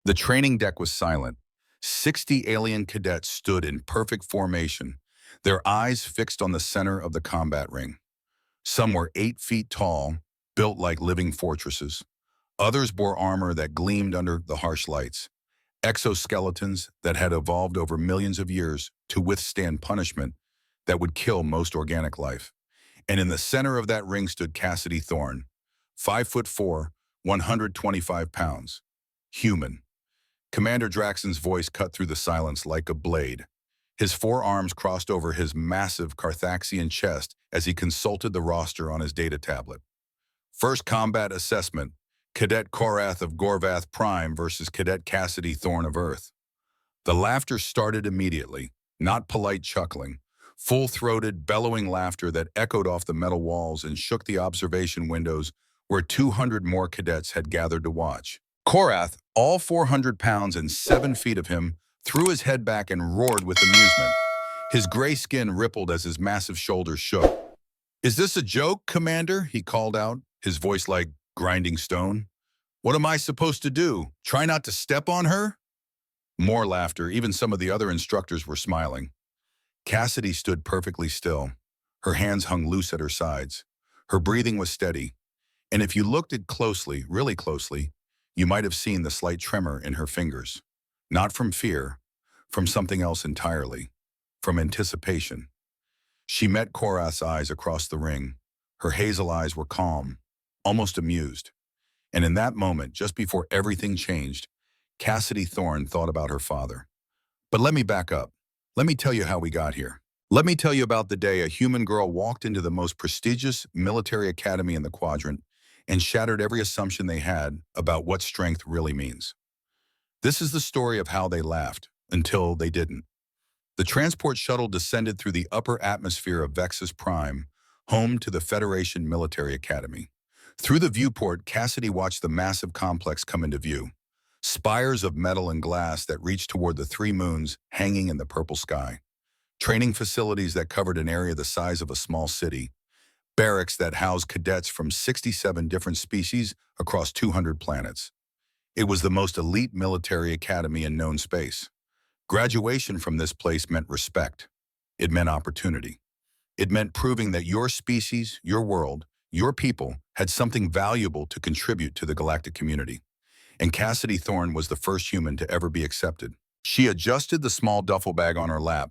The training deck was silent. 60 alien cadets stood in perfect formation, their eyes fixed on the center of the combat ring. Some were 8 feet tall, built like living fortresses. Others bore armor that gleamed under the harsh lights, exoskeletons that had evolved over millions of years to withstand punishment that would kill most organic life. And in the center of that ring stood Cassidy Thorne, 5'4", 125 pounds. Human. Commander Draxon's voice cut through the silence like a blade. His forearms crossed over his massive Carthaxian chest as he consulted the roster on his data tablet. First combat assessment, Cadet Korath of Gorvath Prime versus Cadet Cassidy Thorne of Earth. The laughter started immediately, not polite chuckling, full-throated, bellowing laughter that echoed off the metal walls and shook the observation windows where 200 more cadets had gathered to watch. Korath, all 400 pounds and 7 feet of him, threw his head back and roared with amusement. His gray skin rippled as his massive shoulders shook. "Is this a joke, Commander?" he called out, his voice like grinding stone. "What am I supposed to do? Try not to step on her?" More laughter. Even some of the other instructors were smiling. Cassidy stood perfectly still. Her hands hung loose at her sides. Her breathing was steady. And if you looked at closely, really closely, you might have seen the slight tremor in her fingers. Not from fear, from something else entirely. From anticipation. She met Korath's eyes across the ring. Her hazel eyes were calm, almost amused. And in that moment, just before everything changed, Cassidy Thorne thought about her father. But let me back up. Let me tell you how we got here. Let me tell you about the day a human girl walked into the most prestigious military academy in the quadrant and shattered every assumption they had about what strength really means. This is the story of how they laughed, until they didn't. The transport shuttle descended through the upper atmosphere of Vexus Prime, home to the Federation Military Academy. Through the viewport, Cassidy watched the massive complex come into view. Spires of metal and glass that reached toward the 3 moons hanging in the purple sky. Training facilities that covered an area the size of a small city. Barracks that housed cadets from 67 different species across 200 planets. It was the most elite military academy in known space. Graduation from this place meant respect. It meant opportunity. It meant proving that your species, your world, your people had something valuable to contribute to the galactic community. And Cassidy Thorne was the first human to ever be accepted. She adjusted the small duffel bag on her lap.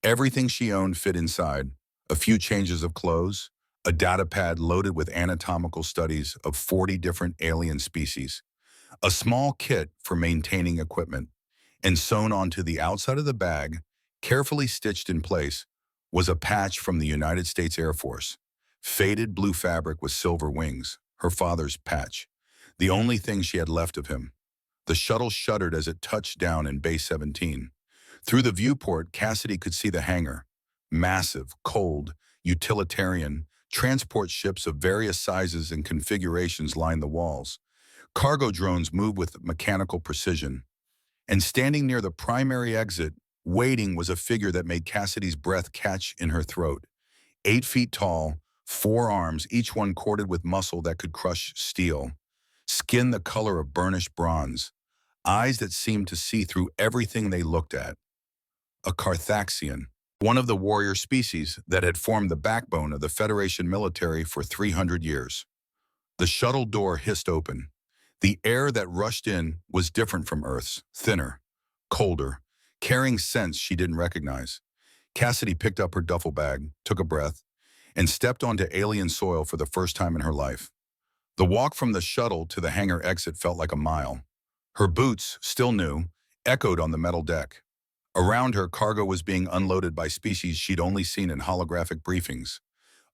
Everything she owned fit inside. A few changes of clothes, a data pad loaded with anatomical studies of 40 different alien species, a small kit for maintaining equipment, and sewn onto the outside of the bag, carefully stitched in place, was a patch from the United States Air Force. Faded blue fabric with silver wings, her father's patch. The only thing she had left of him. The shuttle shuddered as it touched down in Base 17. Through the viewport, Cassidy could see the hangar. Massive, cold, utilitarian, transport ships of various sizes and configurations lined the walls. Cargo drones moved with mechanical precision. And standing near the primary exit, waiting, was a figure that made Cassidy's breath catch in her throat. 8 feet tall, 4 arms, each one corded with muscle that could crush steel. Skin the color of burnished bronze. Eyes that seemed to see through everything they looked at. A Carthaxian, one of the warrior species that had formed the backbone of the Federation military for 300 years. The shuttle door hissed open. The air that rushed in was different from Earth's, thinner, colder, carrying scents she didn't recognize. Cassidy picked up her duffel bag, took a breath, and stepped onto alien soil for the first time in her life. The walk from the shuttle to the hangar exit felt like a mile. Her boots, still new, echoed on the metal deck. Around her, cargo was being unloaded by species she'd only seen in holographic briefings.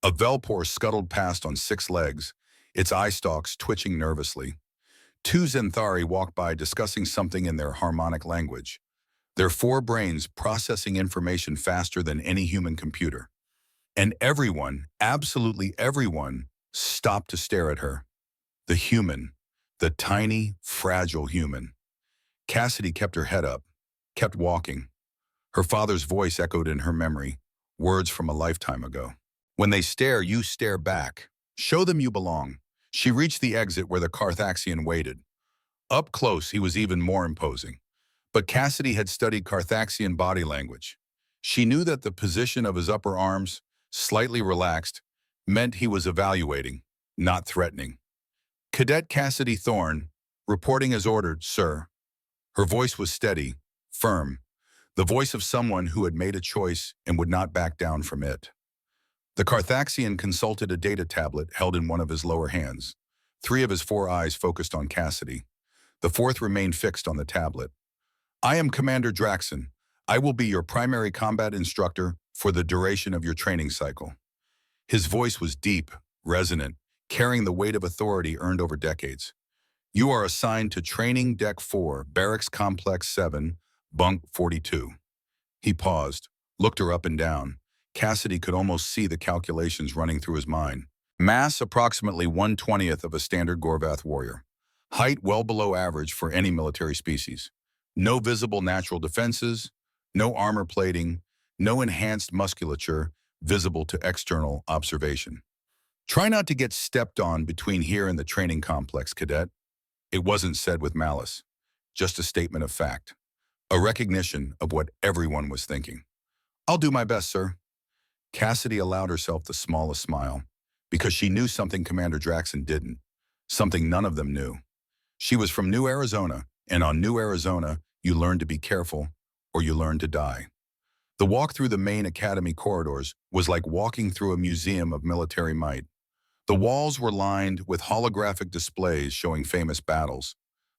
A Velpor scuttled past on 6 legs, its eye stalks twitching nervously. 2 Zenthari walked by discussing something in their harmonic language, their 4 brains processing information faster than any human computer. And everyone, absolutely everyone, stopped to stare at her. The human, the tiny, fragile human. Cassidy kept her head up, kept walking. Her father's voice echoed in her memory, words from a lifetime ago. When they stare, you stare back. Show them you belong. She reached the exit where the Carthaxian waited. Up close, he was even more imposing. But Cassidy had studied Carthaxian body language. She knew that the position of his upper arms, slightly relaxed, meant he was evaluating, not threatening. Cadet Cassidy Thorne, reporting as ordered, sir. Her voice was steady, firm, the voice of someone who had made a choice and would not back down from it. The Carthaxian consulted a data tablet held in one of his lower hands. 3 of his 4 eyes focused on Cassidy. The 4th remained fixed on the tablet. I am Commander Draxon. I will be your primary combat instructor for the duration of your training cycle. His voice was deep, resonant, carrying the weight of authority earned over decades. You are assigned to Training Deck 4, Barracks Complex 7, Bunk 42. He paused, looked her up and down. Cassidy could almost see the calculations running through his mind. Mass approximately 1/20th of a standard Gorvath warrior. Height well below average for any military species. No visible natural defenses, no armor plating, no enhanced musculature visible to external observation. Try not to get stepped on between here and the training complex, cadet. It wasn't said with malice, just a statement of fact. A recognition of what everyone was thinking. I'll do my best, sir. Cassidy allowed herself the smallest smile, because she knew something Commander Draxon didn't, something none of them knew. She was from New Arizona, and on New Arizona, you learn to be careful, or you learn to die. The walk through the main academy corridors was like walking through a museum of military might. The walls were lined with holographic displays showing famous battles.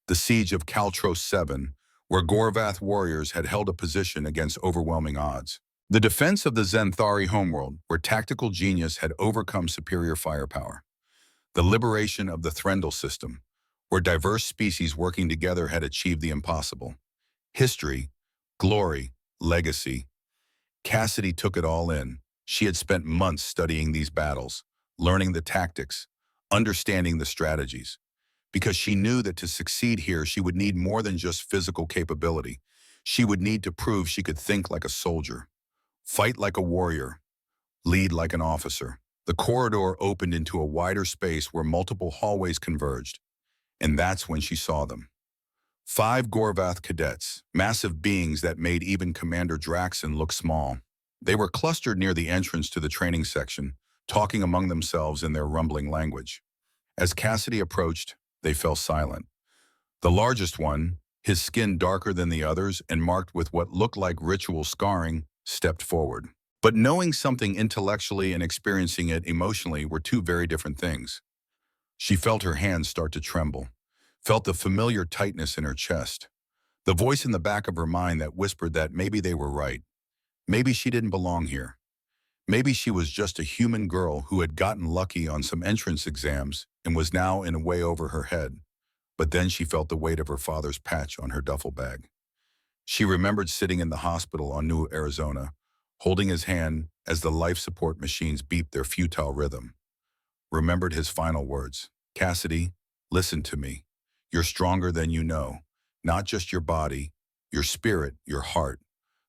The siege of Caltros 7, where Gorvath warriors had held a position against overwhelming odds. The defense of the Zenthari homeworld, where tactical genius had overcome superior firepower. The liberation of the Threndel system, where diverse species working together had achieved the impossible. History, glory, legacy. Cassidy took it all in. She had spent months studying these battles, learning the tactics, understanding the strategies. Because she knew that to succeed here, she would need more than just physical capability. She would need to prove she could think like a soldier, fight like a warrior, lead like an officer. The corridor opened into a wider space where multiple hallways converged, and that's when she saw them. 5 Gorvath cadets, massive beings that made even Commander Draxon look small. They were clustered near the entrance to the training section, talking among themselves in their rumbling language. As Cassidy approached, they fell silent. The largest one, his skin darker than the others and marked with what looked like ritual scarring, stepped forward. But knowing something intellectually and experiencing it emotionally were 2 very different things. She felt her hands start to tremble, felt the familiar tightness in her chest, the voice in the back of her mind that whispered that maybe they were right. Maybe she didn't belong here. Maybe she was just a human girl who had gotten lucky on some entrance exams and was now in a way over her head. But then she felt the weight of her father's patch on her duffel bag. She remembered sitting in the hospital on New Arizona, holding his hand as the life support machines beeped their futile rhythm. Remembered his final words, Cassidy, listen to me. You're stronger than you know, not just your body, your spirit, your heart.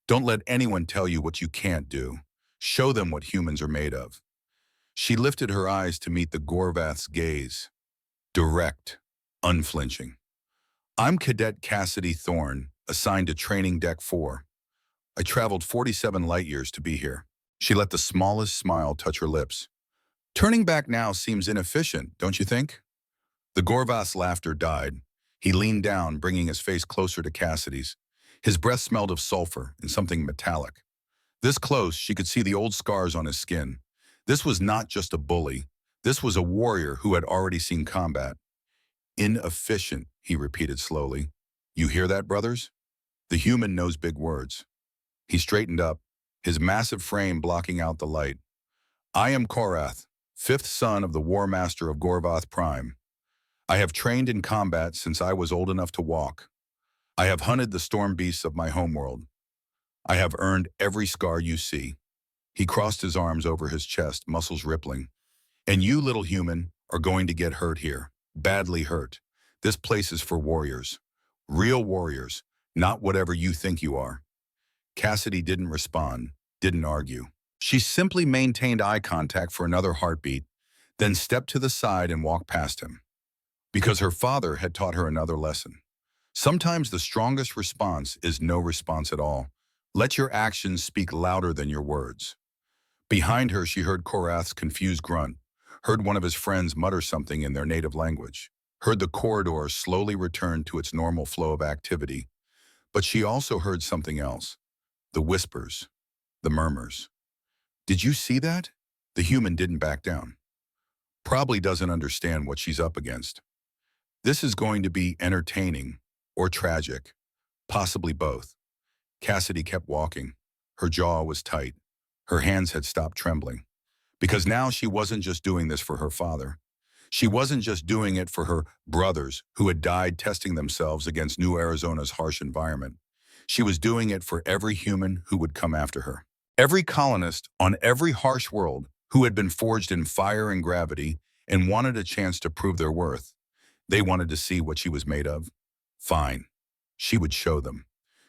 Don't let anyone tell you what you can't do. Show them what humans are made of. She lifted her eyes to meet the Gorvath's gaze. Direct, unflinching. I'm Cadet Cassidy Thorne, assigned to Training Deck 4. I traveled 47 light years to be here. She let the smallest smile touch her lips. Turning back now seems inefficient, don't you think? The Gorvath's laughter died. He leaned down, bringing his face closer to Cassidy's. His breath smelled of sulfur and something metallic. This close, she could see the old scars on his skin. This was not just a bully. This was a warrior who had already seen combat. Inefficient, he repeated slowly. You hear that, brothers? The human knows big words. He straightened up, his massive frame blocking out the light. I am Korath, 5th son of the War Master of Gorvath Prime. I have trained in combat since I was old enough to walk. I have hunted the storm beasts of my homeworld. I have earned every scar you see. He crossed his arms over his chest, muscles rippling. And you, little human, are going to get hurt here. Badly hurt. This place is for warriors. Real warriors, not whatever you think you are. Cassidy didn't respond, didn't argue. She simply maintained eye contact for another heartbeat, then stepped to the side and walked past him. Because her father had taught her another lesson. Sometimes the strongest response is no response at all. Let your actions speak louder than your words. Behind her, she heard Korath's confused grunt, heard one of his friends mutter something in their native language, heard the corridor slowly return to its normal flow of activity. But she also heard something else, the whispers, the murmurs. Did you see that? The human didn't back down. Probably doesn't understand what she's up against. This is going to be entertaining or tragic, possibly both. Cassidy kept walking. Her jaw was tight. Her hands had stopped trembling. Because now she wasn't just doing this for her father. She wasn't just doing it for her brothers who had died testing themselves against New Arizona's harsh environment. She was doing it for every human who would come after her. Every colonist on every harsh world who had been forged in fire and gravity and wanted a chance to prove their worth. They wanted to see what she was made of. Fine. She would show them.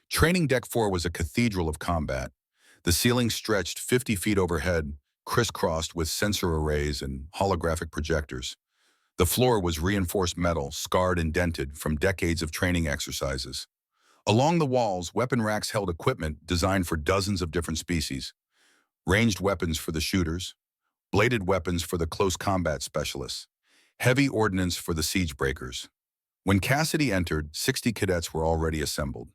Training Deck 4 was a cathedral of combat. The ceiling stretched 50 feet overhead, crisscrossed with sensor arrays and holographic projectors. The floor was reinforced metal, scarred and dented from decades of training exercises. Along the walls, weapon racks held equipment designed for dozens of different species. Ranged weapons for the shooters, bladed weapons for the close combat specialists, heavy ordnance for the siege breakers. When Cassidy entered, 60 cadets were already assembled.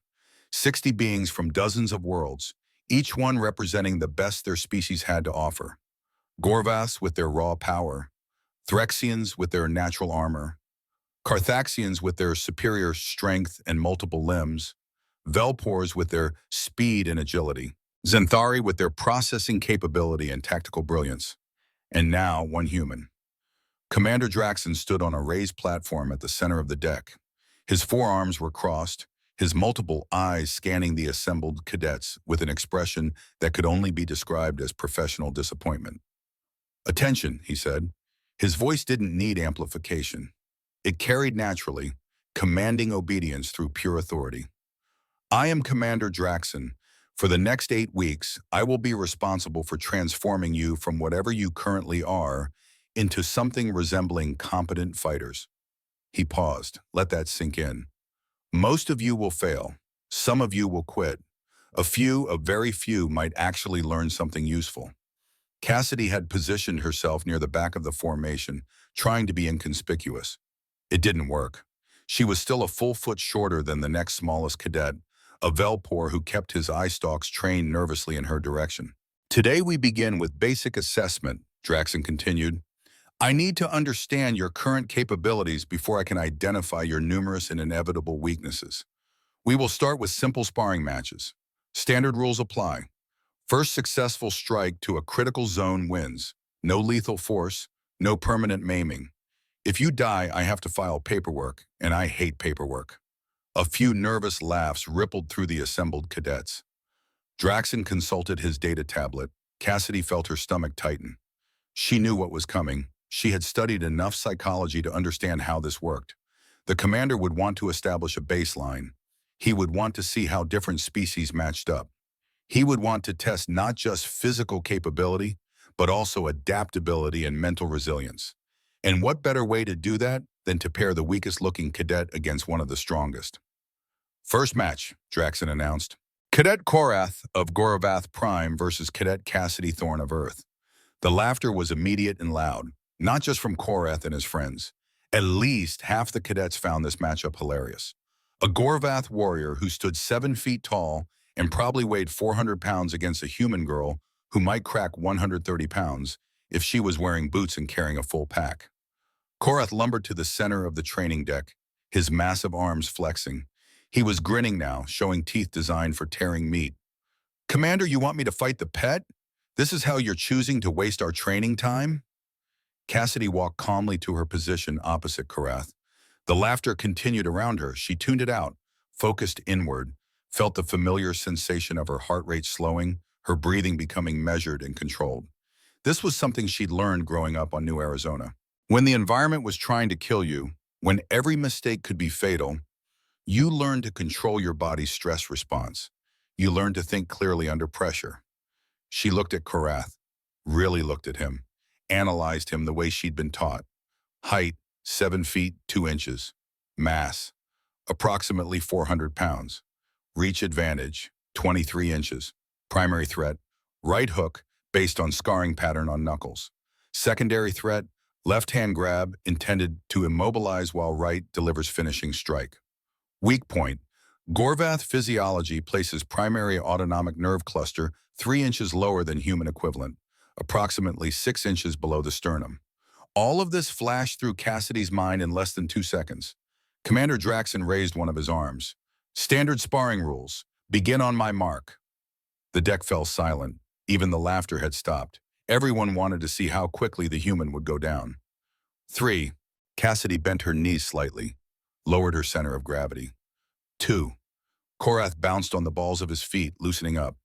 60 beings from dozens of worlds, each one representing the best their species had to offer. Gorvaths with their raw power, Threxians with their natural armor, Carthaxians with their superior strength and multiple limbs, Velpors with their speed and agility, Zenthari with their processing capability and tactical brilliance, and now one human. Commander Draxon stood on a raised platform at the center of the deck. His forearms were crossed, his multiple eyes scanning the assembled cadets with an expression that could only be described as professional disappointment. "Attention," he said. His voice didn't need amplification. It carried naturally, commanding obedience through pure authority. "I am Commander Draxon. For the next 8 weeks, I will be responsible for transforming you from whatever you currently are into something resembling competent fighters." He paused. Let that sink in. "Most of you will fail. Some of you will quit. A very few, might actually learn something useful." Cassidy had positioned herself near the back of the formation, trying to be inconspicuous. It didn't work. She was still a full foot shorter than the next smallest cadet, a Velpor who kept his eye stalks trained nervously in her direction. "Today we begin with basic assessment," Draxon continued. "I need to understand your current capabilities before I can identify your numerous and inevitable weaknesses. We will start with simple sparring matches. Standard rules apply. First successful strike to a critical zone wins. No lethal force, no permanent maiming. If you die, I have to file paperwork, and I hate paperwork." A few nervous laughs rippled through the assembled cadets. Draxon consulted his data tablet. Cassidy felt her stomach tighten. She knew what was coming. She had studied enough psychology to understand how this worked. The commander would want to establish a baseline. He would want to see how different species matched up. He would want to test not just physical capability, but also adaptability and mental resilience. And what better way to do that than to pair the weakest-looking cadet against one of the strongest? "First match," Draxon announced. "Cadet Korath of Goravath Prime versus Cadet Cassidy Thorn of Earth." The laughter was immediate and loud, not just from Korath and his friends. At least half the cadets found this matchup hilarious. A Gorvath warrior who stood 7 feet tall and probably weighed 400 pounds against a human girl who might crack 130 pounds if she was wearing boots and carrying a full pack. Korath lumbered to the center of the training deck, his massive arms flexing. He was grinning now, showing teeth designed for tearing meat. "Commander, you want me to fight the pet? This is how you're choosing to waste our training time?" Cassidy walked calmly to her position opposite Korath. The laughter continued around her. She tuned it out, focused inward, felt the familiar sensation of her heart rate slowing, her breathing becoming measured and controlled. This was something she'd learned growing up on New Arizona. When the environment was trying to kill you, when every mistake could be fatal, you learned to control your body's stress response. You learned to think clearly under pressure. She looked at Korath, really looked at him, analyzed him the way she'd been taught. Height, 7 feet, 2 inches. Mass, approximately 400 pounds. Reach advantage, 23 inches. Primary threat, right hook, based on scarring pattern on knuckles. Secondary threat, left hand grab, intended to immobilize while right delivers finishing strike. Weak point, Gorvath physiology places primary autonomic nerve cluster 3 inches lower than human equivalent, approximately 6 inches below the sternum. All of this flashed through Cassidy's mind in less than 2 seconds. Commander Draxon raised one of his arms. Standard sparring rules. Begin on my mark. The deck fell silent. Even the laughter had stopped. Everyone wanted to see how quickly the human would go down. 3. Cassidy bent her knees slightly, lowered her center of gravity. 2. Korath bounced on the balls of his feet, loosening up.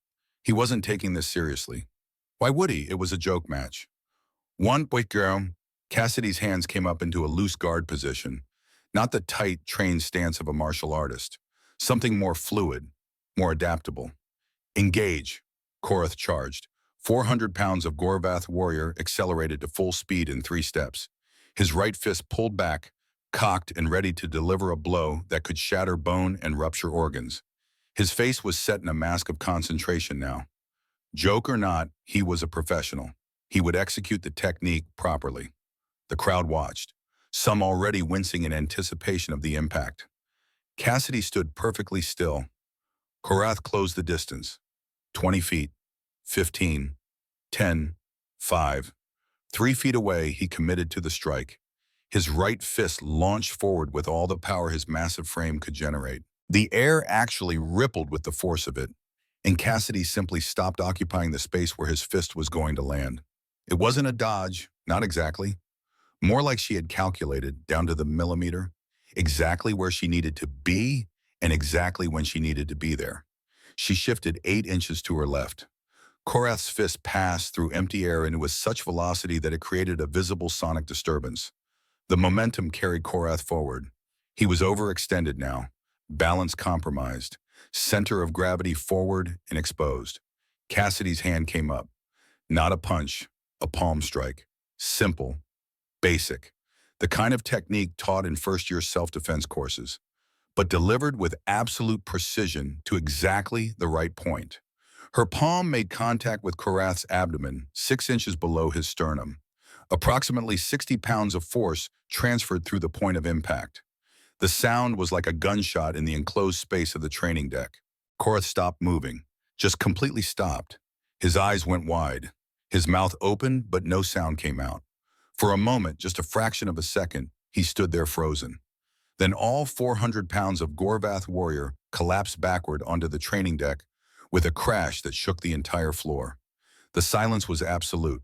He wasn't taking this seriously. Why would he? It was a joke match. 1. Wait, girl. Cassidy's hands came up into a loose guard position, not the tight, trained stance of a martial artist. Something more fluid, more adaptable. Engage, Korath charged. 400 pounds of Gorvath warrior accelerated to full speed in 3 steps. His right fist pulled back, cocked and ready to deliver a blow that could shatter bone and rupture organs. His face was set in a mask of concentration now. Joke or not, he was a professional. He would execute the technique properly. The crowd watched, some already wincing in anticipation of the impact. Cassidy stood perfectly still. Korath closed the distance. 20 feet, 15, 10, 5. 3 feet away, he committed to the strike. His right fist launched forward with all the power his massive frame could generate. The air actually rippled with the force of it, and Cassidy simply stopped occupying the space where his fist was going to land. It wasn't a dodge, not exactly. More like she had calculated, down to the millimeter, exactly where she needed to be and exactly when she needed to be there. She shifted 8 inches to her left. Korath's fist passed through empty air and with such velocity that it created a visible sonic disturbance. The momentum carried Korath forward. He was overextended now, balance compromised, center of gravity forward and exposed. Cassidy's hand came up. Not a punch, a palm strike. Simple, basic, the kind of technique taught in first-year self-defense courses, but delivered with absolute precision to exactly the right point. Her palm made contact with Korath's abdomen, 6 inches below his sternum. Approximately 60 pounds of force transferred through the point of impact. The sound was like a gunshot in the enclosed space of the training deck. Korath stopped moving, just completely stopped. His eyes went wide. His mouth opened, but no sound came out. For a moment, just a fraction of a second, he stood there frozen. Then all 400 pounds of Gorvath warrior collapsed backward onto the training deck with a crash that shook the entire floor. The silence was absolute.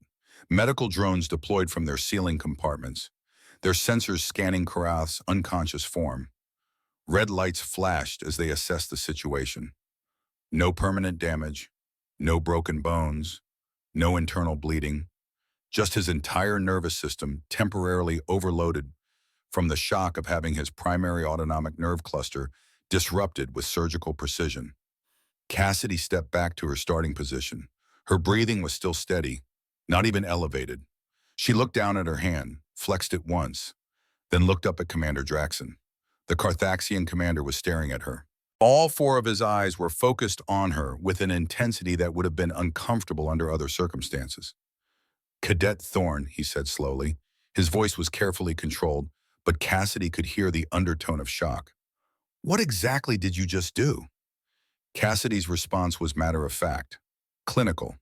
Medical drones deployed from their ceiling compartments, their sensors scanning Korath's unconscious form. Red lights flashed as they assessed the situation. No permanent damage, no broken bones, no internal bleeding, just his entire nervous system temporarily overloaded from the shock of having his primary autonomic nerve cluster disrupted with surgical precision. Cassidy stepped back to her starting position. Her breathing was still steady, not even elevated. She looked down at her hand, flexed it once, then looked up at Commander Draxon. The Carthaxian commander was staring at her. All 4 of his eyes were focused on her with an intensity that would have been uncomfortable under other circumstances. Cadet Thorne, he said slowly. His voice was carefully controlled, but Cassidy could hear the undertone of shock. What exactly did you just do? Cassidy's response was matter-of-fact, clinical.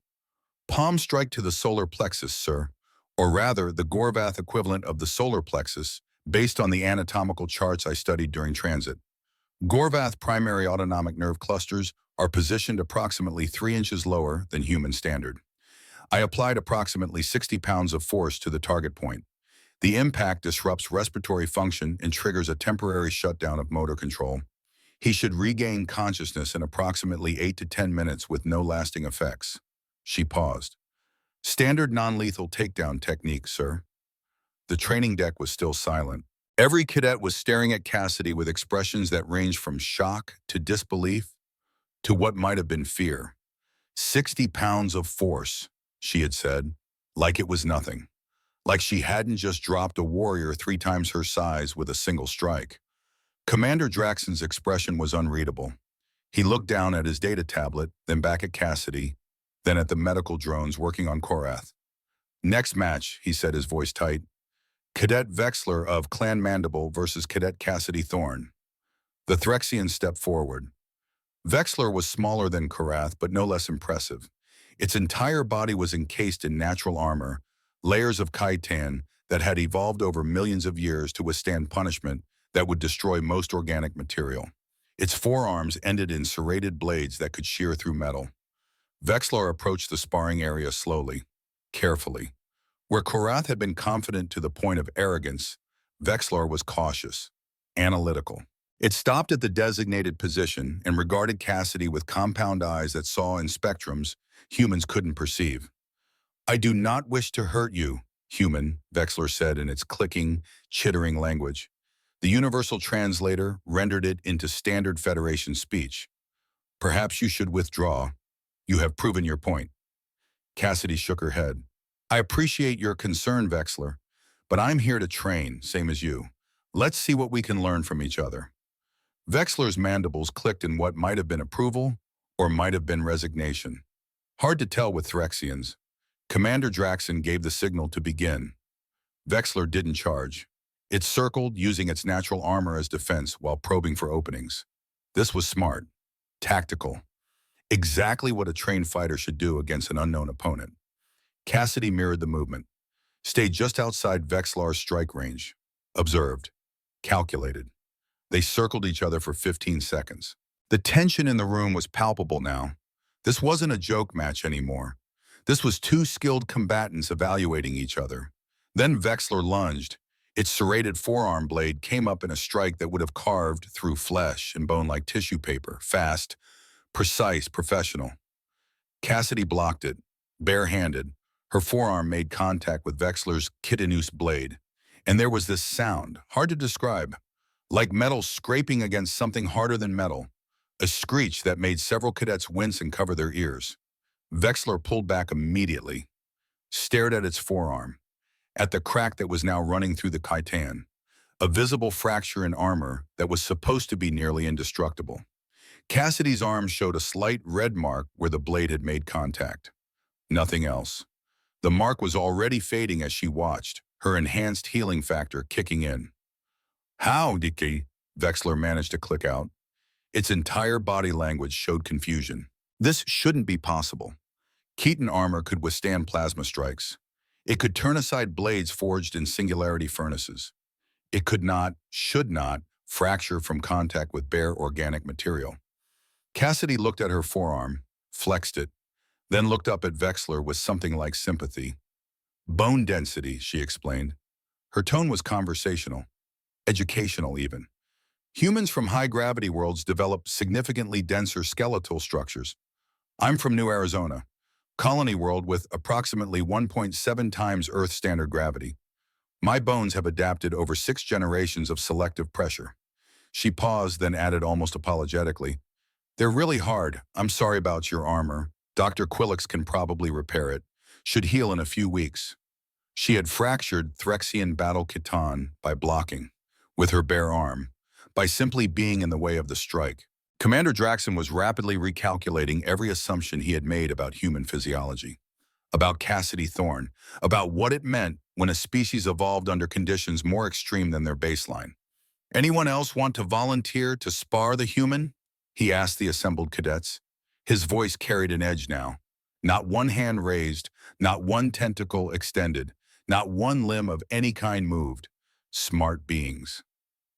Palm strike to the solar plexus, sir, or rather the Gorvath equivalent of the solar plexus, based on the anatomical charts I studied during transit. Gorvath primary autonomic nerve clusters are positioned approximately 3 inches lower than human standard. I applied approximately 60 pounds of force to the target point. The impact disrupts respiratory function and triggers a temporary shutdown of motor control. He should regain consciousness in approximately 8 to 10 minutes with no lasting effects. She paused. Standard non-lethal takedown technique, sir. The training deck was still silent. Every cadet was staring at Cassidy with expressions that ranged from shock to disbelief to what might have been fear. 60 pounds of force, she had said, like it was nothing. Like she hadn't just dropped a warrior 3 times her size with a single strike. Commander Draxon's expression was unreadable. He looked down at his data tablet, then back at Cassidy, then at the medical drones working on Korath. "Next match," he said, his voice tight. "Cadet Vexler of Clan Mandible versus Cadet Cassidy Thorne." The Threxian stepped forward. Vexler was smaller than Korath, but no less impressive. Its entire body was encased in natural armor, layers of chitin that had evolved over millions of years to withstand punishment that would destroy most organic material. Its forearms ended in serrated blades that could shear through metal. Vexler approached the sparring area slowly, carefully. Where Korath had been confident to the point of arrogance, Vexler was cautious, analytical. It stopped at the designated position and regarded Cassidy with compound eyes that saw in spectrums humans couldn't perceive. "I do not wish to hurt you, human," Vexler said in its clicking, chittering language. The universal translator rendered it into standard Federation speech. "Perhaps you should withdraw. You have proven your point." Cassidy shook her head. "I appreciate your concern, Vexler, but I'm here to train, same as you. Let's see what we can learn from each other." Vexler's mandibles clicked in what might have been approval or might have been resignation. Hard to tell with Threxians. Commander Draxon gave the signal to begin. Vexler didn't charge. It circled, using its natural armor as defense while probing for openings. This was smart, tactical, exactly what a trained fighter should do against an unknown opponent. Cassidy mirrored the movement, stayed just outside Vexlar's strike range, observed, calculated. They circled each other for 15 seconds. The tension in the room was palpable now. This wasn't a joke match anymore. This was two skilled combatants evaluating each other. Then Vexler lunged. Its serrated forearm blade came up in a strike that would have carved through flesh and bone like tissue paper, fast, precise, professional. Cassidy blocked it, barehanded. Her forearm made contact with Vexler's chitinous blade. And there was this sound, hard to describe, like metal scraping against something harder than metal, a screech that made several cadets wince and cover their ears. Vexler pulled back immediately, stared at its forearm, at the crack that was now running through the chitin, a visible fracture in armor that was supposed to be nearly indestructible. Cassidy's arm showed a slight red mark where the blade had made contact. Nothing else. The mark was already fading as she watched, her enhanced healing factor kicking in. "How, Dicky?" Vexler managed to click out. Its entire body language showed confusion. This shouldn't be possible. Chitin armor could withstand plasma strikes. It could turn aside blades forged in singularity furnaces. It could not, should not, fracture from contact with bare organic material. Cassidy looked at her forearm, flexed it, then looked up at Vexler with something like sympathy. "Bone density," she explained. Her tone was conversational, educational even. "Humans from high-gravity worlds develop significantly denser skeletal structures. I'm from New Arizona, colony world with approximately 1.7 times Earth standard gravity. My bones have adapted over 6 generations of selective pressure." She paused, then added almost apologetically, "They're really hard. I'm sorry about your armor. Dr. Quillix can probably repair it. Should heal in a few weeks." She had fractured Threxian battle chitin by blocking, with her bare arm, by simply being in the way of the strike. Commander Draxon was rapidly recalculating every assumption he had made about human physiology, about Cassidy Thorne, about what it meant when a species evolved under conditions more extreme than their baseline. "Anyone else want to volunteer to spar the human?" he asked the assembled cadets. His voice carried an edge now. Not one hand raised, not one tentacle extended, not one limb of any kind moved. Smart beings.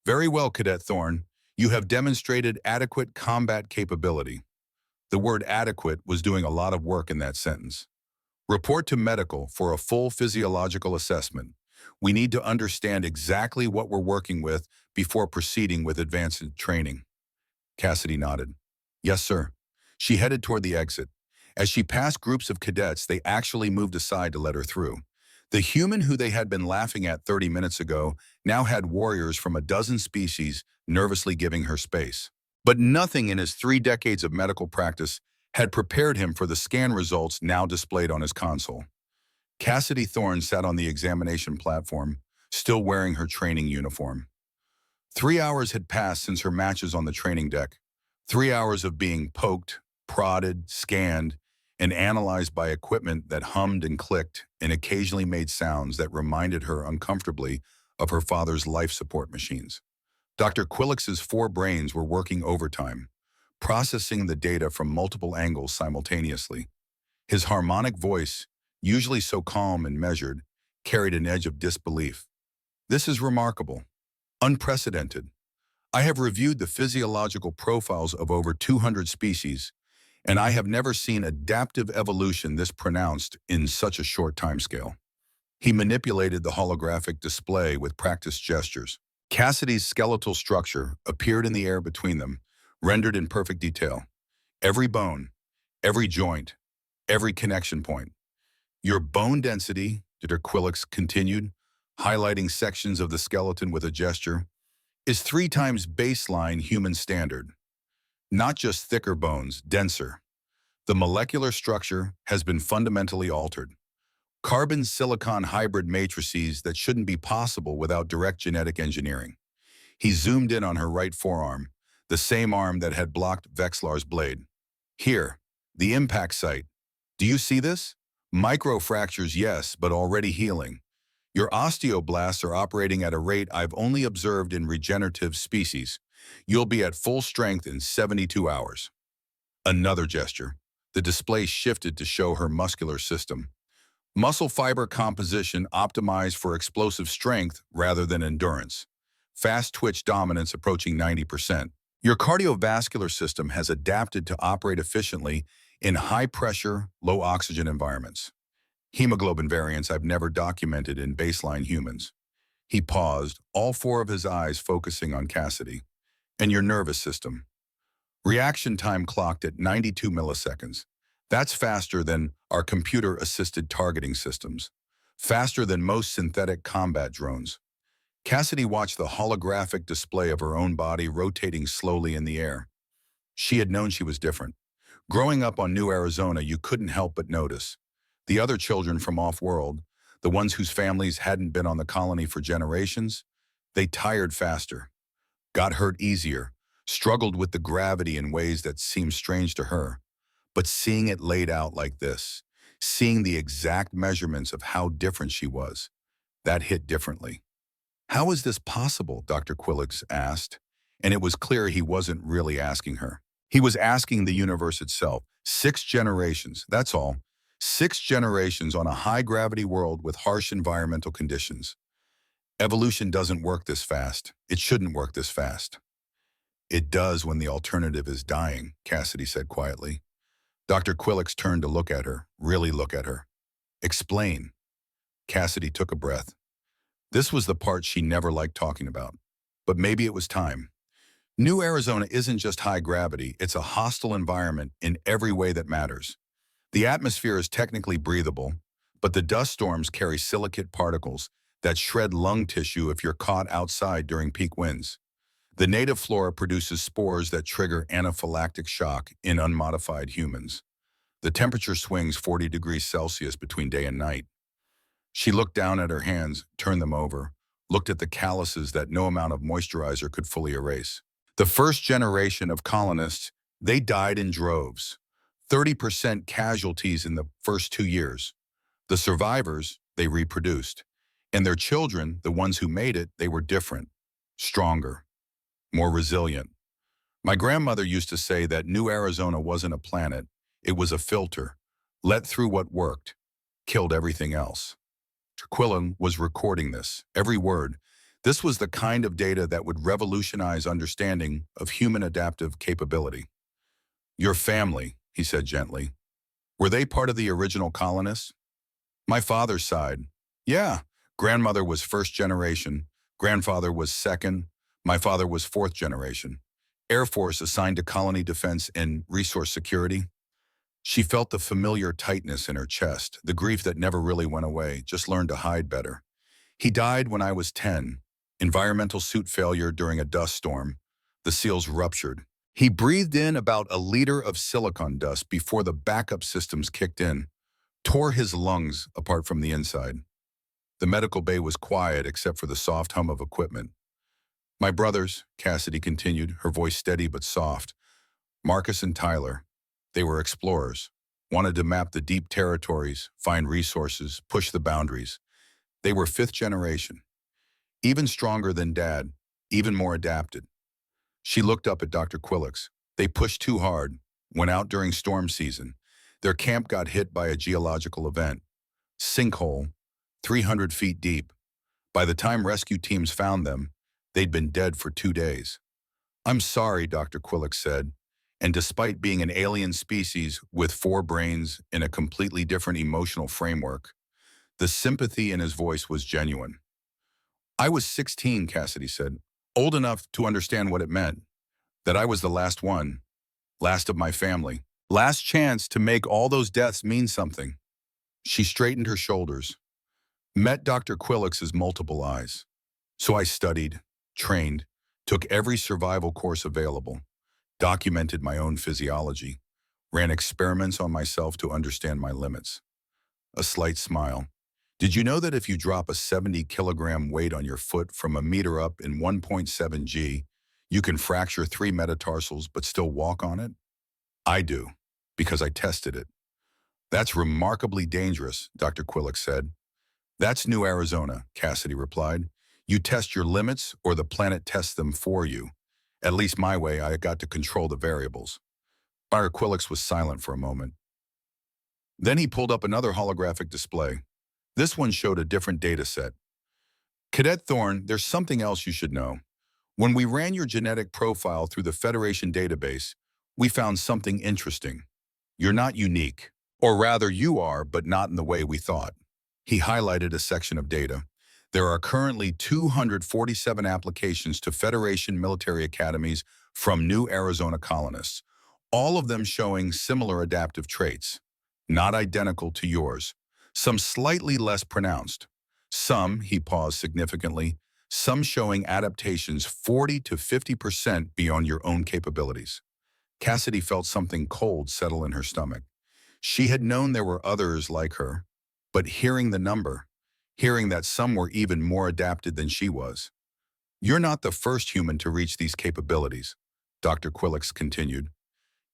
"Very well, Cadet Thorne. You have demonstrated adequate combat capability." The word adequate was doing a lot of work in that sentence. "Report to medical for a full physiological assessment. We need to understand exactly what we're working with before proceeding with advanced training." Cassidy nodded. "Yes, sir." She headed toward the exit. As she passed groups of cadets, they actually moved aside to let her through. The human who they had been laughing at 30 minutes ago now had warriors from a dozen species nervously giving her space. But nothing in his 3 decades of medical practice had prepared him for the scan results now displayed on his console. Cassidy Thorne sat on the examination platform, still wearing her training uniform. 3 hours had passed since her matches on the training deck. 3 hours of being poked, prodded, scanned, and analyzed by equipment that hummed and clicked and occasionally made sounds that reminded her uncomfortably of her father's life support machines. Dr. Quillix's four brains were working overtime, processing the data from multiple angles simultaneously. His harmonic voice, usually so calm and measured, carried an edge of disbelief. This is remarkable, unprecedented. I have reviewed the physiological profiles of over 200 species, and I have never seen adaptive evolution this pronounced in such a short timescale. He manipulated the holographic display with practiced gestures. Cassidy's skeletal structure appeared in the air between them, rendered in perfect detail. Every bone, every joint, every connection point. Your bone density, Dr. Quillix continued, highlighting sections of the skeleton with a gesture, is 3 times baseline human standard. Not just thicker bones, denser. The molecular structure has been fundamentally altered. Carbon-silicon hybrid matrices that shouldn't be possible without direct genetic engineering. He zoomed in on her right forearm, the same arm that had blocked Vexlar's blade. Here, the impact site. Do you see this? Microfractures, yes, but already healing. Your osteoblasts are operating at a rate I've only observed in regenerative species. You'll be at full strength in 72 hours. Another gesture. The display shifted to show her muscular system. Muscle fiber composition optimized for explosive strength rather than endurance. Fast twitch dominance approaching 90%. Your cardiovascular system has adapted to operate efficiently in high-pressure, low-oxygen environments. Hemoglobin variants I've never documented in baseline humans. He paused, all 4 of his eyes focusing on Cassidy. And your nervous system. Reaction time clocked at 92 milliseconds. That's faster than our computer-assisted targeting systems. Faster than most synthetic combat drones. Cassidy watched the holographic display of her own body rotating slowly in the air. She had known she was different. Growing up on New Arizona, you couldn't help but notice. The other children from off-world, the ones whose families hadn't been on the colony for generations, they tired faster, got hurt easier, struggled with the gravity in ways that seemed strange to her. But seeing it laid out like this, seeing the exact measurements of how different she was, that hit differently. How is this possible, Dr. Quillix asked, and it was clear he wasn't really asking her. He was asking the universe itself. 6 generations, that's all. 6 generations on a high-gravity world with harsh environmental conditions. Evolution doesn't work this fast. It shouldn't work this fast. It does when the alternative is dying, Cassidy said quietly. Dr. Quillix turned to look at her, really look at her. Explain. Cassidy took a breath. This was the part she never liked talking about. But maybe it was time. New Arizona isn't just high gravity, it's a hostile environment in every way that matters. The atmosphere is technically breathable, but the dust storms carry silicate particles that shred lung tissue if you're caught outside during peak winds. The native flora produces spores that trigger anaphylactic shock in unmodified humans. The temperature swings 40 degrees Celsius between day and night. She looked down at her hands, turned them over, looked at the calluses that no amount of moisturizer could fully erase. The first generation of colonists, they died in droves. 30% casualties in the first 2 years. The survivors, they reproduced. And their children, the ones who made it, they were different, stronger, more resilient. My grandmother used to say that New Arizona wasn't a planet, it was a filter. Let through what worked, killed everything else. Quillen was recording this, every word. This was the kind of data that would revolutionize understanding of human adaptive capability. Your family, he said gently. Were they part of the original colonists? My father's side. Yeah, grandmother was first generation, grandfather was second, my father was 4th generation. Air Force assigned to colony defense and resource security. She felt the familiar tightness in her chest, the grief that never really went away, just learned to hide better. He died when I was 10. Environmental suit failure during a dust storm. The seals ruptured. He breathed in about a liter of silicon dust before the backup systems kicked in, tore his lungs apart from the inside. The medical bay was quiet except for the soft hum of equipment. My brothers, Cassidy continued, her voice steady but soft. Marcus and Tyler. They were explorers, wanted to map the deep territories, find resources, push the boundaries. They were fifth generation, even stronger than Dad, even more adapted. She looked up at Dr. Quillix. They pushed too hard, went out during storm season. Their camp got hit by a geological event. Sinkhole, 300 feet deep. By the time rescue teams found them, they'd been dead for 2 days. I'm sorry, Dr. Quillix said, and despite being an alien species with 4 brains in a completely different emotional framework, the sympathy in his voice was genuine. I was 16, Cassidy said, old enough to understand what it meant, that I was the last one, last of my family, last chance to make all those deaths mean something. She straightened her shoulders, met Dr. Quillix's multiple eyes. So I studied, trained, took every survival course available, documented my own physiology, ran experiments on myself to understand my limits. A slight smile. Did you know that if you drop a 70-kilogram weight on your foot from a meter up in 1.7 G, you can fracture 3 metatarsals but still walk on it? I do, because I tested it. That's remarkably dangerous, Dr. Quillix said. That's New Arizona, Cassidy replied. You test your limits or the planet tests them for you. At least my way, I got to control the variables. Dr. Quillix was silent for a moment. Then he pulled up another holographic display. This one showed a different data set. Cadet Thorne, there's something else you should know. When we ran your genetic profile through the Federation database, we found something interesting. You're not unique. Or rather, you are, but not in the way we thought. He highlighted a section of data. There are currently 247 applications to Federation military academies from New Arizona colonists, all of them showing similar adaptive traits, not identical to yours, some slightly less pronounced. Some, he paused significantly, some showing adaptations 40 to 50% beyond your own capabilities. Cassidy felt something cold settle in her stomach. She had known there were others like her, but hearing the number, hearing that some were even more adapted than she was. You're not the first human to reach these capabilities, Dr. Quillix continued.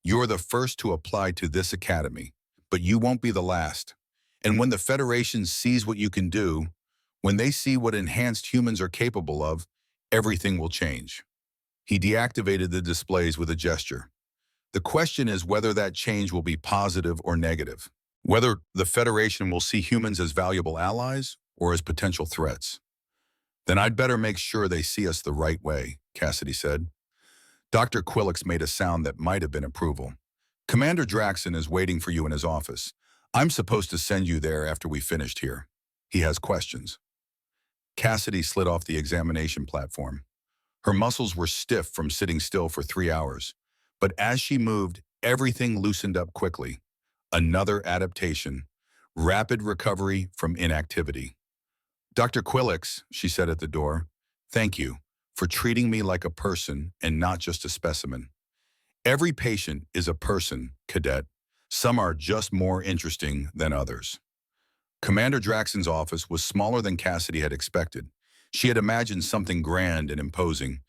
You're the first to apply to this academy, but you won't be the last. And when the Federation sees what you can do, when they see what enhanced humans are capable of, everything will change. He deactivated the displays with a gesture. The question is whether that change will be positive or negative, whether the Federation will see humans as valuable allies or as potential threats. Then I'd better make sure they see us the right way, Cassidy said. Dr. Quillix made a sound that might have been approval. Commander Draxon is waiting for you in his office. I'm supposed to send you there after we finished here. He has questions. Cassidy slid off the examination platform. Her muscles were stiff from sitting still for 3 hours. But as she moved, everything loosened up quickly. Another adaptation, rapid recovery from inactivity. Dr. Quillix, she said at the door, thank you for treating me like a person and not just a specimen. Every patient is a person, Cadet. Some are just more interesting than others. Commander Draxon's office was smaller than Cassidy had expected. She had imagined something grand and imposing,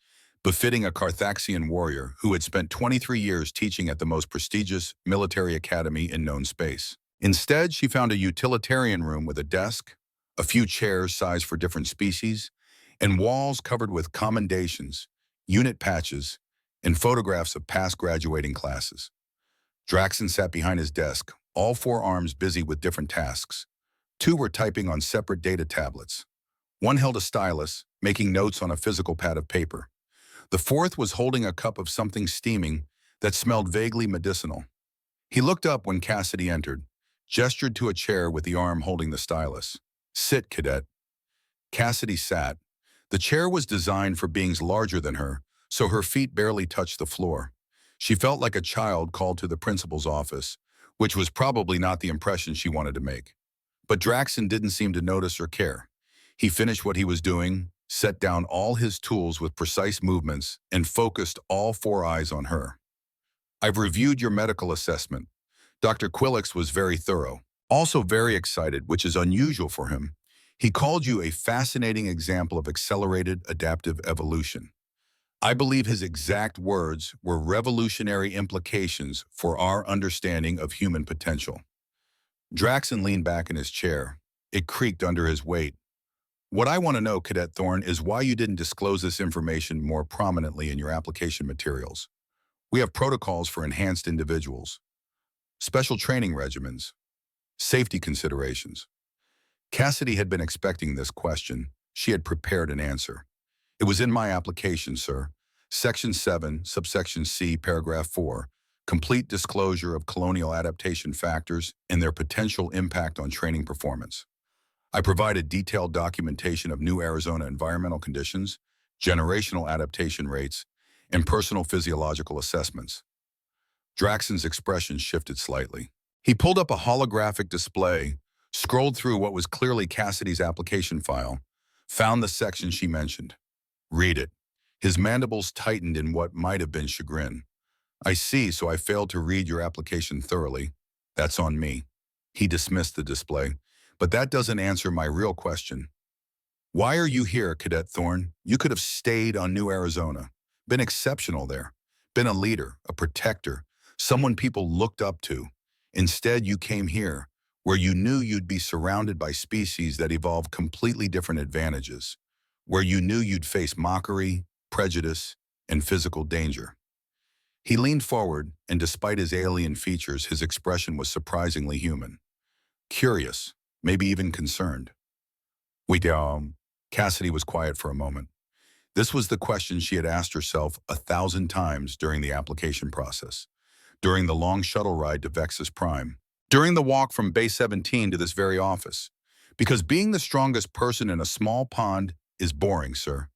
befitting a Carthaxian warrior who had spent 23 years teaching at the most prestigious military academy in known space. Instead, she found a utilitarian room with a desk, a few chairs sized for different species, and walls covered with commendations, unit patches, and photographs of past graduating classes. Draxon sat behind his desk, all 4 arms busy with different tasks. 2 were typing on separate data tablets. 1 held a stylus, making notes on a physical pad of paper. The 4th was holding a cup of something steaming that smelled vaguely medicinal. He looked up when Cassidy entered, gestured to a chair with the arm holding the stylus. Sit, Cadet. Cassidy sat. The chair was designed for beings larger than her, so her feet barely touched the floor. She felt like a child called to the principal's office, which was probably not the impression she wanted to make. But Draxon didn't seem to notice or care. He finished what he was doing, set down all his tools with precise movements, and focused all 4 eyes on her. I've reviewed your medical assessment. Dr. Quillix was very thorough, also very excited, which is unusual for him. He called you a fascinating example of accelerated adaptive evolution. I believe his exact words were revolutionary implications for our understanding of human potential. Draxon leaned back in his chair. It creaked under his weight. What I want to know, Cadet Thorne, is why you didn't disclose this information more prominently in your application materials. We have protocols for enhanced individuals, special training regimens, safety considerations. Cassidy had been expecting this question. She had prepared an answer. It was in my application, sir. Section 7, subsection C, paragraph 4, complete disclosure of colonial adaptation factors and their potential impact on training performance. I provided detailed documentation of new Arizona environmental conditions, generational adaptation rates, and personal physiological assessments. Draxon's expression shifted slightly. He pulled up a holographic display, scrolled through what was clearly Cassidy's application file, found the section she mentioned. Read it. His mandibles tightened in what might have been chagrin. I see, so I failed to read your application thoroughly. That's on me. He dismissed the display. But that doesn't answer my real question. Why are you here, Cadet Thorne? You could have stayed on New Arizona, been exceptional there, been a leader, a protector, someone people looked up to. Instead, you came here, where you knew you'd be surrounded by species that evolved completely different advantages, where you knew you'd face mockery, prejudice, and physical danger. He leaned forward, and despite his alien features, his expression was surprisingly human. Curious, maybe even concerned. Cassidy was quiet for a moment. This was the question she had asked herself 1,000 times during the application process, during the long shuttle ride to Vexus Prime, during the walk from Base 17 to this very office. Because being the strongest person in a small pond is boring, sir.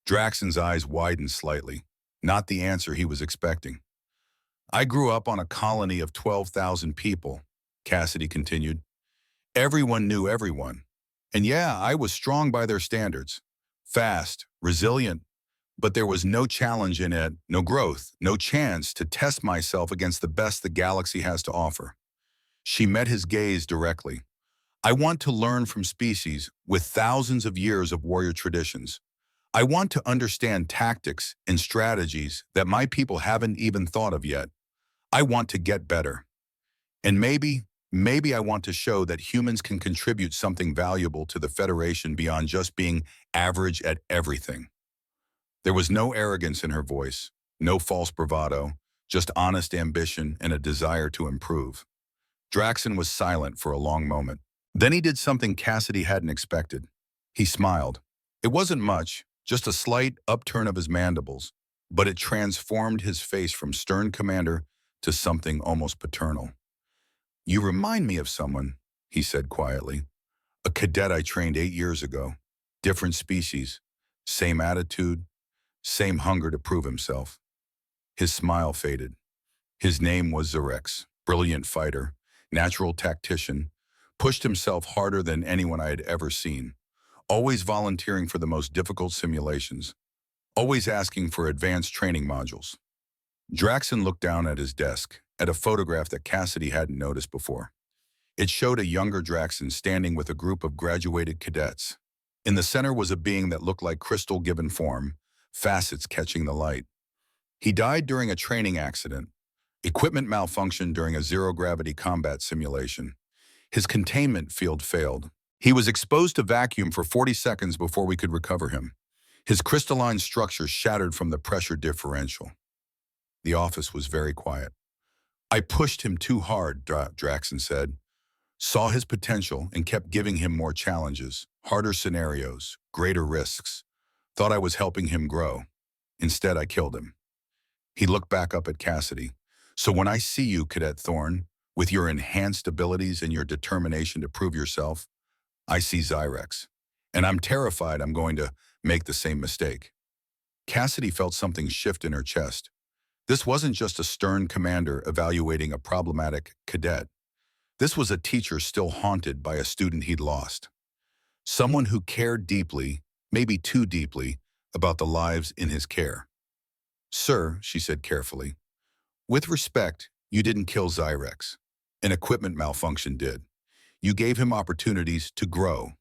Draxon's eyes widened slightly, not the answer he was expecting. I grew up on a colony of 12,000 people, Cassidy continued. Everyone knew everyone. And yeah, I was strong by their standards. Fast, resilient, but there was no challenge in it, no growth, no chance to test myself against the best the galaxy has to offer. She met his gaze directly. I want to learn from species with thousands of years of warrior traditions. I want to understand tactics and strategies that my people haven't even thought of yet. I want to get better. And maybe I want to show that humans can contribute something valuable to the Federation beyond just being average at everything. There was no arrogance in her voice, no false bravado, just honest ambition and a desire to improve. Draxon was silent for a long moment. Then he did something Cassidy hadn't expected. He smiled. It wasn't much, just a slight upturn of his mandibles, but it transformed his face from stern commander to something almost paternal. You remind me of someone, he said quietly. A cadet I trained 8 years ago. Different species, same attitude, same hunger to prove himself. His smile faded. His name was Zarex, brilliant fighter, natural tactician, pushed himself harder than anyone I had ever seen, always volunteering for the most difficult simulations, always asking for advanced training modules. Draxon looked down at his desk, at a photograph that Cassidy hadn't noticed before. It showed a younger Draxon standing with a group of graduated cadets. In the center was a being that looked like crystal given form, facets catching the light. He died during a training accident, equipment malfunctioned during a zero-gravity combat simulation. His containment field failed. He was exposed to vacuum for 40 seconds before we could recover him. His crystalline structure shattered from the pressure differential. The office was very quiet. I pushed him too hard, Draxon said. Saw his potential and kept giving him more challenges, harder scenarios, greater risks. Thought I was helping him grow. Instead, I killed him. He looked back up at Cassidy. So when I see you, Cadet Thorne, with your enhanced abilities and your determination to prove yourself, I see Zyrex. And I'm terrified I'm going to make the same mistake. Cassidy felt something shift in her chest. This wasn't just a stern commander evaluating a problematic cadet. This was a teacher still haunted by a student he'd lost. Someone who cared deeply, maybe too deeply, about the lives in his care. Sir, she said carefully, with respect, you didn't kill Zyrex. An equipment malfunction did. You gave him opportunities to grow.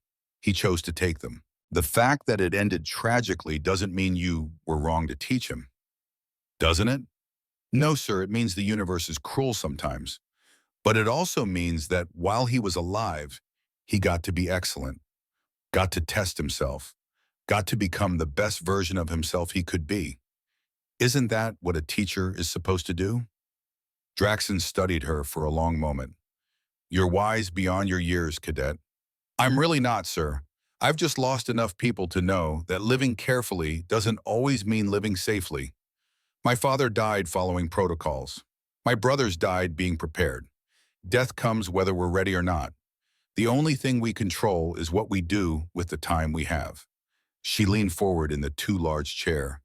He chose to take them. The fact that it ended tragically doesn't mean you were wrong to teach him, doesn't it? No, sir, it means the universe is cruel sometimes. But it also means that while he was alive, he got to be excellent, got to test himself, got to become the best version of himself he could be. Isn't that what a teacher is supposed to do? Draxon studied her for a long moment. You're wise beyond your years, cadet. I'm really not, sir. I've just lost enough people to know that living carefully doesn't always mean living safely. My father died following protocols. My brothers died being prepared. Death comes whether we're ready or not. The only thing we control is what we do with the time we have. She leaned forward in the too large chair.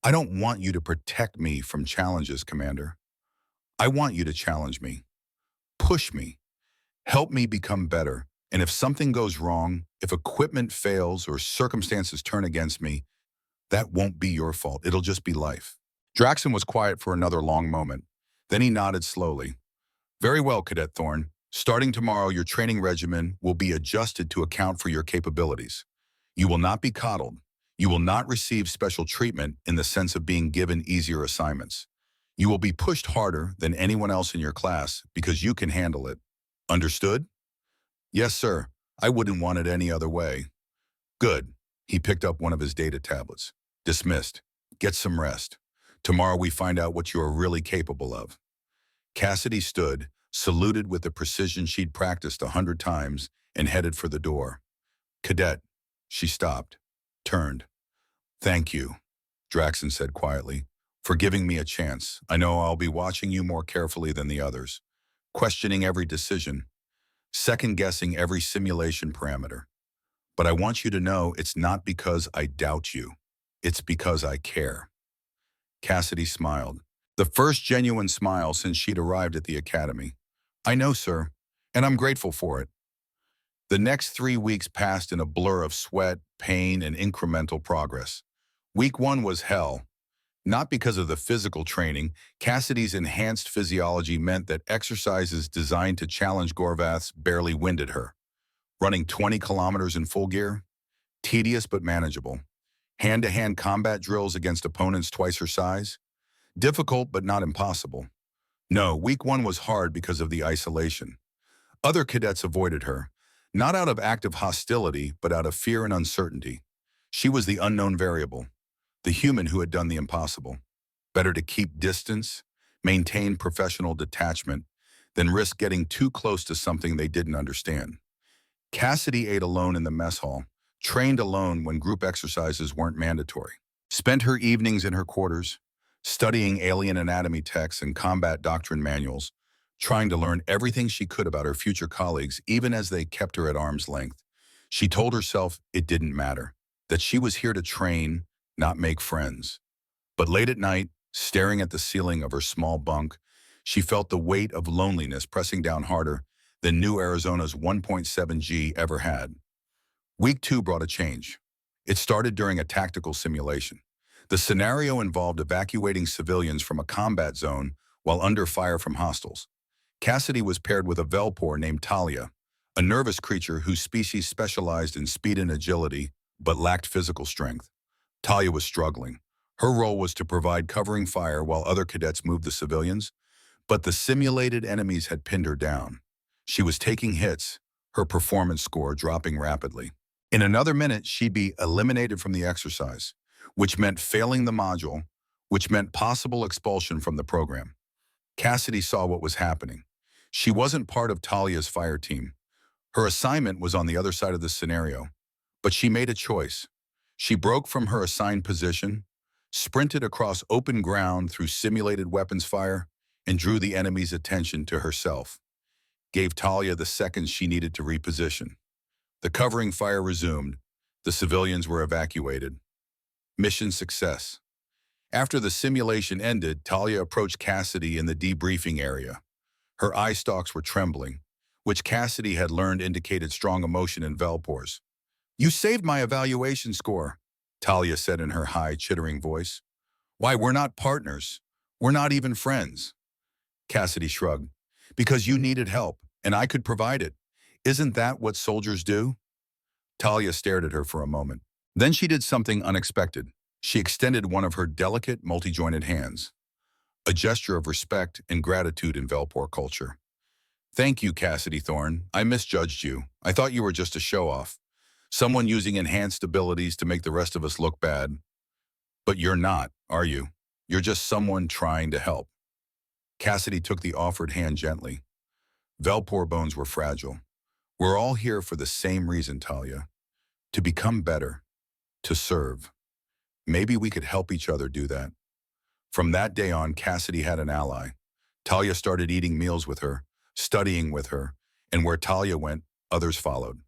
I don't want you to protect me from challenges, Commander. I want you to challenge me, push me, help me become better. And if something goes wrong, if equipment fails or circumstances turn against me, that won't be your fault. It'll just be life. Draxon was quiet for another long moment. Then he nodded slowly. Very well, Cadet Thorne. Starting tomorrow, your training regimen will be adjusted to account for your capabilities. You will not be coddled. You will not receive special treatment in the sense of being given easier assignments. You will be pushed harder than anyone else in your class because you can handle it. Understood? Yes, sir. I wouldn't want it any other way. Good. He picked up one of his data tablets. Dismissed. Get some rest. Tomorrow we find out what you are really capable of. Cassidy stood, saluted with the precision she'd practiced 100 times, and headed for the door. Cadet. She stopped, turned. Thank you, Draxon said quietly, for giving me a chance. I know I'll be watching you more carefully than the others, questioning every decision, second-guessing every simulation parameter. But I want you to know it's not because I doubt you. It's because I care. Cassidy smiled. The first genuine smile since she'd arrived at the academy. I know, sir, and I'm grateful for it. The next 3 weeks passed in a blur of sweat, pain, and incremental progress. Week 1 was hell. Not because of the physical training, Cassidy's enhanced physiology meant that exercises designed to challenge Gorvath's barely winded her. Running 20 kilometers in full gear? Tedious but manageable. Hand-to-hand combat drills against opponents twice her size? Difficult but not impossible. No, week 1 was hard because of the isolation. Other cadets avoided her, not out of active hostility, but out of fear and uncertainty. She was the unknown variable, the human who had done the impossible. Better to keep distance, maintain professional detachment, than risk getting too close to something they didn't understand. Cassidy ate alone in the mess hall, trained alone when group exercises weren't mandatory. Spent her evenings in her quarters, studying alien anatomy texts and combat doctrine manuals, trying to learn everything she could about her future colleagues, even as they kept her at arm's length. She told herself it didn't matter, that she was here to train, not make friends. But late at night, staring at the ceiling of her small bunk, she felt the weight of loneliness pressing down harder than New Arizona's 1.7G ever had. Week 2 brought a change. It started during a tactical simulation. The scenario involved evacuating civilians from a combat zone while under fire from hostiles. Cassidy was paired with a Velpor named Talia, a nervous creature whose species specialized in speed and agility but lacked physical strength. Talia was struggling. Her role was to provide covering fire while other cadets moved the civilians, but the simulated enemies had pinned her down. She was taking hits, her performance score dropping rapidly. In another minute, she'd be eliminated from the exercise, which meant failing the module, which meant possible expulsion from the program. Cassidy saw what was happening. She wasn't part of Talia's fire team. Her assignment was on the other side of the scenario, but she made a choice. She broke from her assigned position, sprinted across open ground through simulated weapons fire, and drew the enemy's attention to herself. Gave Talia the seconds she needed to reposition. The covering fire resumed. The civilians were evacuated. Mission success. After the simulation ended, Talia approached Cassidy in the debriefing area. Her eye stalks were trembling, which Cassidy had learned indicated strong emotion in Velpors. You saved my evaluation score, Talia said in her high, chittering voice. Why, we're not partners. We're not even friends. Cassidy shrugged. Because you needed help, and I could provide it. Isn't that what soldiers do? Talia stared at her for a moment. Then she did something unexpected. She extended one of her delicate, multi-jointed hands, a gesture of respect and gratitude in Velpor culture. Thank you, Cassidy Thorne. I misjudged you. I thought you were just a show-off. Someone using enhanced abilities to make the rest of us look bad. But you're not, are you? You're just someone trying to help. Cassidy took the offered hand gently. Velpor bones were fragile. We're all here for the same reason, Talia. To become better. To serve. Maybe we could help each other do that. From that day on, Cassidy had an ally. Talia started eating meals with her, studying with her, and where Talia went, others followed.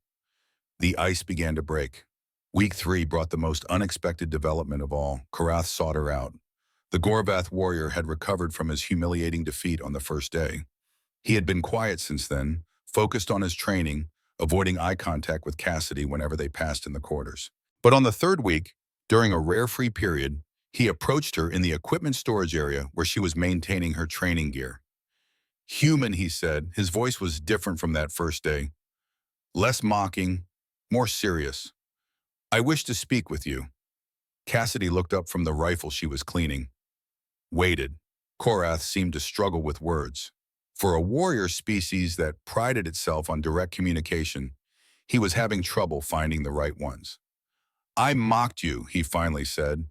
The ice began to break. Week 3 brought the most unexpected development of all. Karath sought her out. The Gorvath warrior had recovered from his humiliating defeat on the first day. He had been quiet since then, focused on his training, avoiding eye contact with Cassidy whenever they passed in the quarters. But on the third week, during a rare free period, he approached her in the equipment storage area where she was maintaining her training gear. Human, he said. His voice was different from that first day. Less mocking, more serious. I wish to speak with you. Cassidy looked up from the rifle she was cleaning. Waited. Korath seemed to struggle with words. For a warrior species that prided itself on direct communication, he was having trouble finding the right ones. I mocked you, he finally said.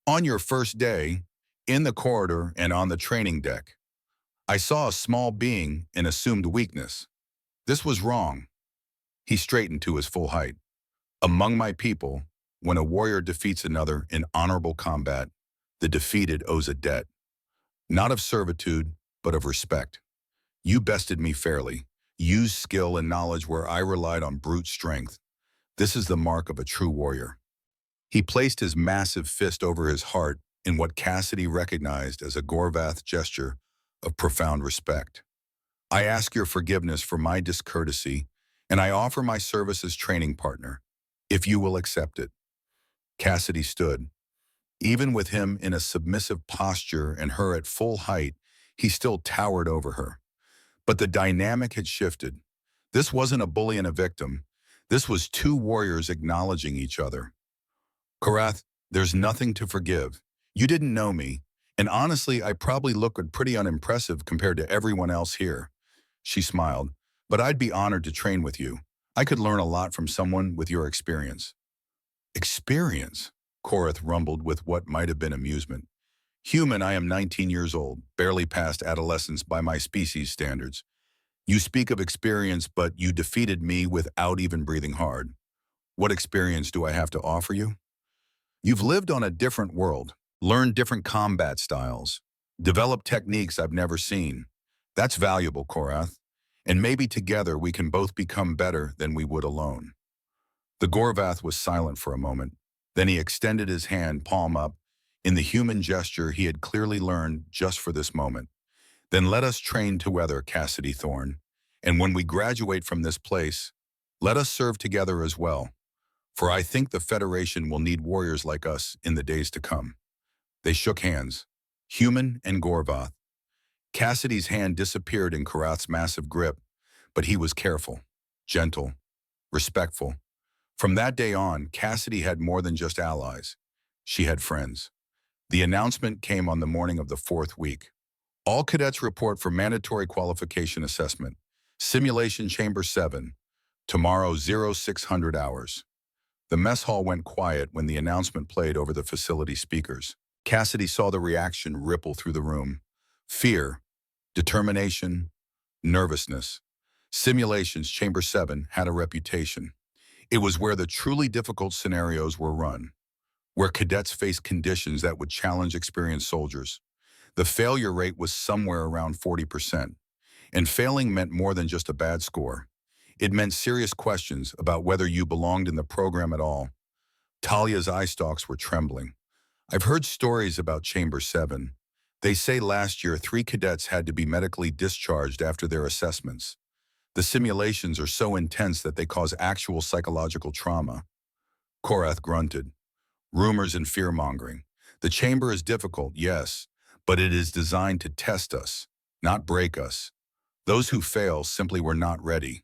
On your first day, in the corridor and on the training deck. I saw a small being and assumed weakness. This was wrong. He straightened to his full height. Among my people, when a warrior defeats another in honorable combat, the defeated owes a debt. Not of servitude, but of respect. You bested me fairly, used skill and knowledge where I relied on brute strength. This is the mark of a true warrior. He placed his massive fist over his heart in what Cassidy recognized as a Gorvath gesture of profound respect. I ask your forgiveness for my discourtesy, and I offer my service as training partner, if you will accept it. Cassidy stood. Even with him in a submissive posture and her at full height, he still towered over her. But the dynamic had shifted. This wasn't a bully and a victim. This was two warriors acknowledging each other. Korath, there's nothing to forgive. You didn't know me, and honestly, I probably looked pretty unimpressive compared to everyone else here. She smiled, but I'd be honored to train with you. I could learn a lot from someone with your experience. Experience? Korath rumbled with what might have been amusement. Human, I am 19 years old, barely past adolescence by my species standards. You speak of experience, but you defeated me without even breathing hard. What experience do I have to offer you? You've lived on a different world, learned different combat styles, developed techniques I've never seen. That's valuable, Korath, and maybe together we can both become better than we would alone. The Gorvath was silent for a moment. Then he extended his hand, palm up, in the human gesture he had clearly learned just for this moment. Then let us train together, Cassidy Thorne, and when we graduate from this place, let us serve together as well. For I think the Federation will need warriors like us in the days to come. They shook hands, Human and Gorvath. Cassidy's hand disappeared in Korath's massive grip, but he was careful, gentle, respectful. From that day on, Cassidy had more than just allies. She had friends. The announcement came on the morning of the 4th week. All cadets report for mandatory qualification assessment. Simulation Chamber 7. Tomorrow 0600 hours. The mess hall went quiet when the announcement played over the facility speakers. Cassidy saw the reaction ripple through the room. Fear, determination, nervousness. Simulations Chamber 7 had a reputation. It was where the truly difficult scenarios were run, where cadets faced conditions that would challenge experienced soldiers. The failure rate was somewhere around 40%, and failing meant more than just a bad score. It meant serious questions about whether you belonged in the program at all. Talia's eye stalks were trembling. I've heard stories about Chamber 7. They say last year 3 cadets had to be medically discharged after their assessments. The simulations are so intense that they cause actual psychological trauma. Korath grunted. Rumors and fear-mongering. The chamber is difficult, yes, but it is designed to test us, not break us. Those who fail simply were not ready.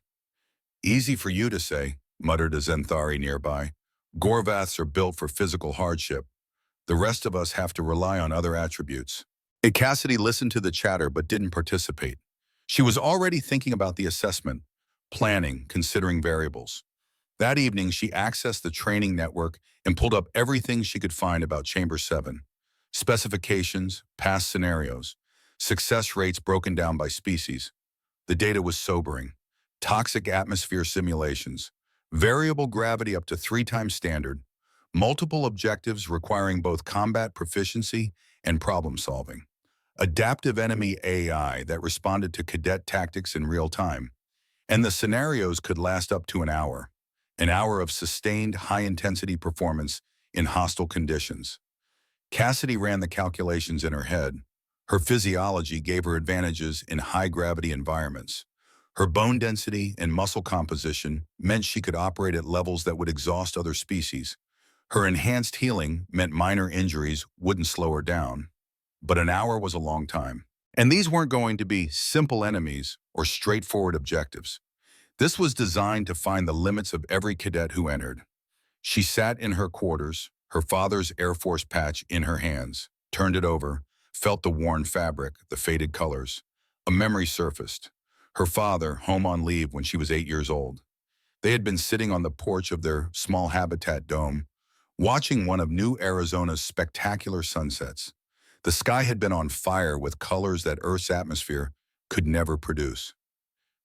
Easy for you to say. muttered a Zenthari nearby. Gorvaths are built for physical hardship. The rest of us have to rely on other attributes. Cassidy listened to the chatter but didn't participate. She was already thinking about the assessment, planning, considering variables. That evening, she accessed the training network and pulled up everything she could find about Chamber 7. Specifications, past scenarios, success rates broken down by species. The data was sobering. Toxic atmosphere simulations, variable gravity up to 3 times standard, multiple objectives requiring both combat proficiency and problem solving. Adaptive enemy AI that responded to cadet tactics in real time. And the scenarios could last up to an hour of sustained high-intensity performance in hostile conditions. Cassidy ran the calculations in her head. Her physiology gave her advantages in high-gravity environments. Her bone density and muscle composition meant she could operate at levels that would exhaust other species. Her enhanced healing meant minor injuries wouldn't slow her down. But an hour was a long time. And these weren't going to be simple enemies or straightforward objectives. This was designed to find the limits of every cadet who entered. She sat in her quarters, her father's Air Force patch in her hands, turned it over, felt the worn fabric, the faded colors. A memory surfaced. Her father, home on leave when she was 8 years old. They had been sitting on the porch of their small habitat dome, watching one of New Arizona's spectacular sunsets. The sky had been on fire with colors that Earth's atmosphere could never produce.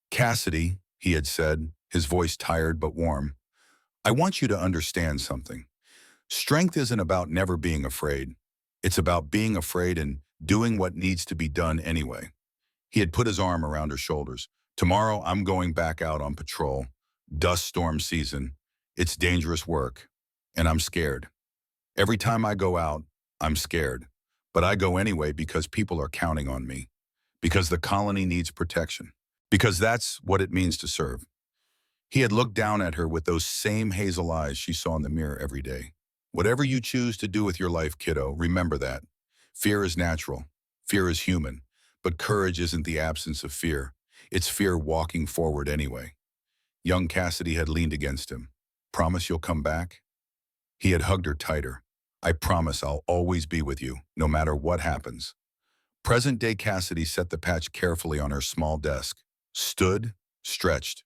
"Cassidy," he had said, his voice tired but warm, "I want you to understand something. Strength isn't about never being afraid. It's about being afraid and doing what needs to be done anyway." He had put his arm around her shoulders. "Tomorrow I'm going back out on patrol. Dust storm season. It's dangerous work. And I'm scared. Every time I go out, I'm scared. But I go anyway because people are counting on me. Because the colony needs protection. Because that's what it means to serve." He had looked down at her with those same hazel eyes she saw in the mirror every day. "Whatever you choose to do with your life, kiddo, remember that. Fear is natural. Fear is human. But courage isn't the absence of fear. It's fear walking forward anyway." Young Cassidy had leaned against him. "Promise you'll come back?" He had hugged her tighter. "I promise I'll always be with you, no matter what happens." Present-day Cassidy set the patch carefully on her small desk, stood, stretched.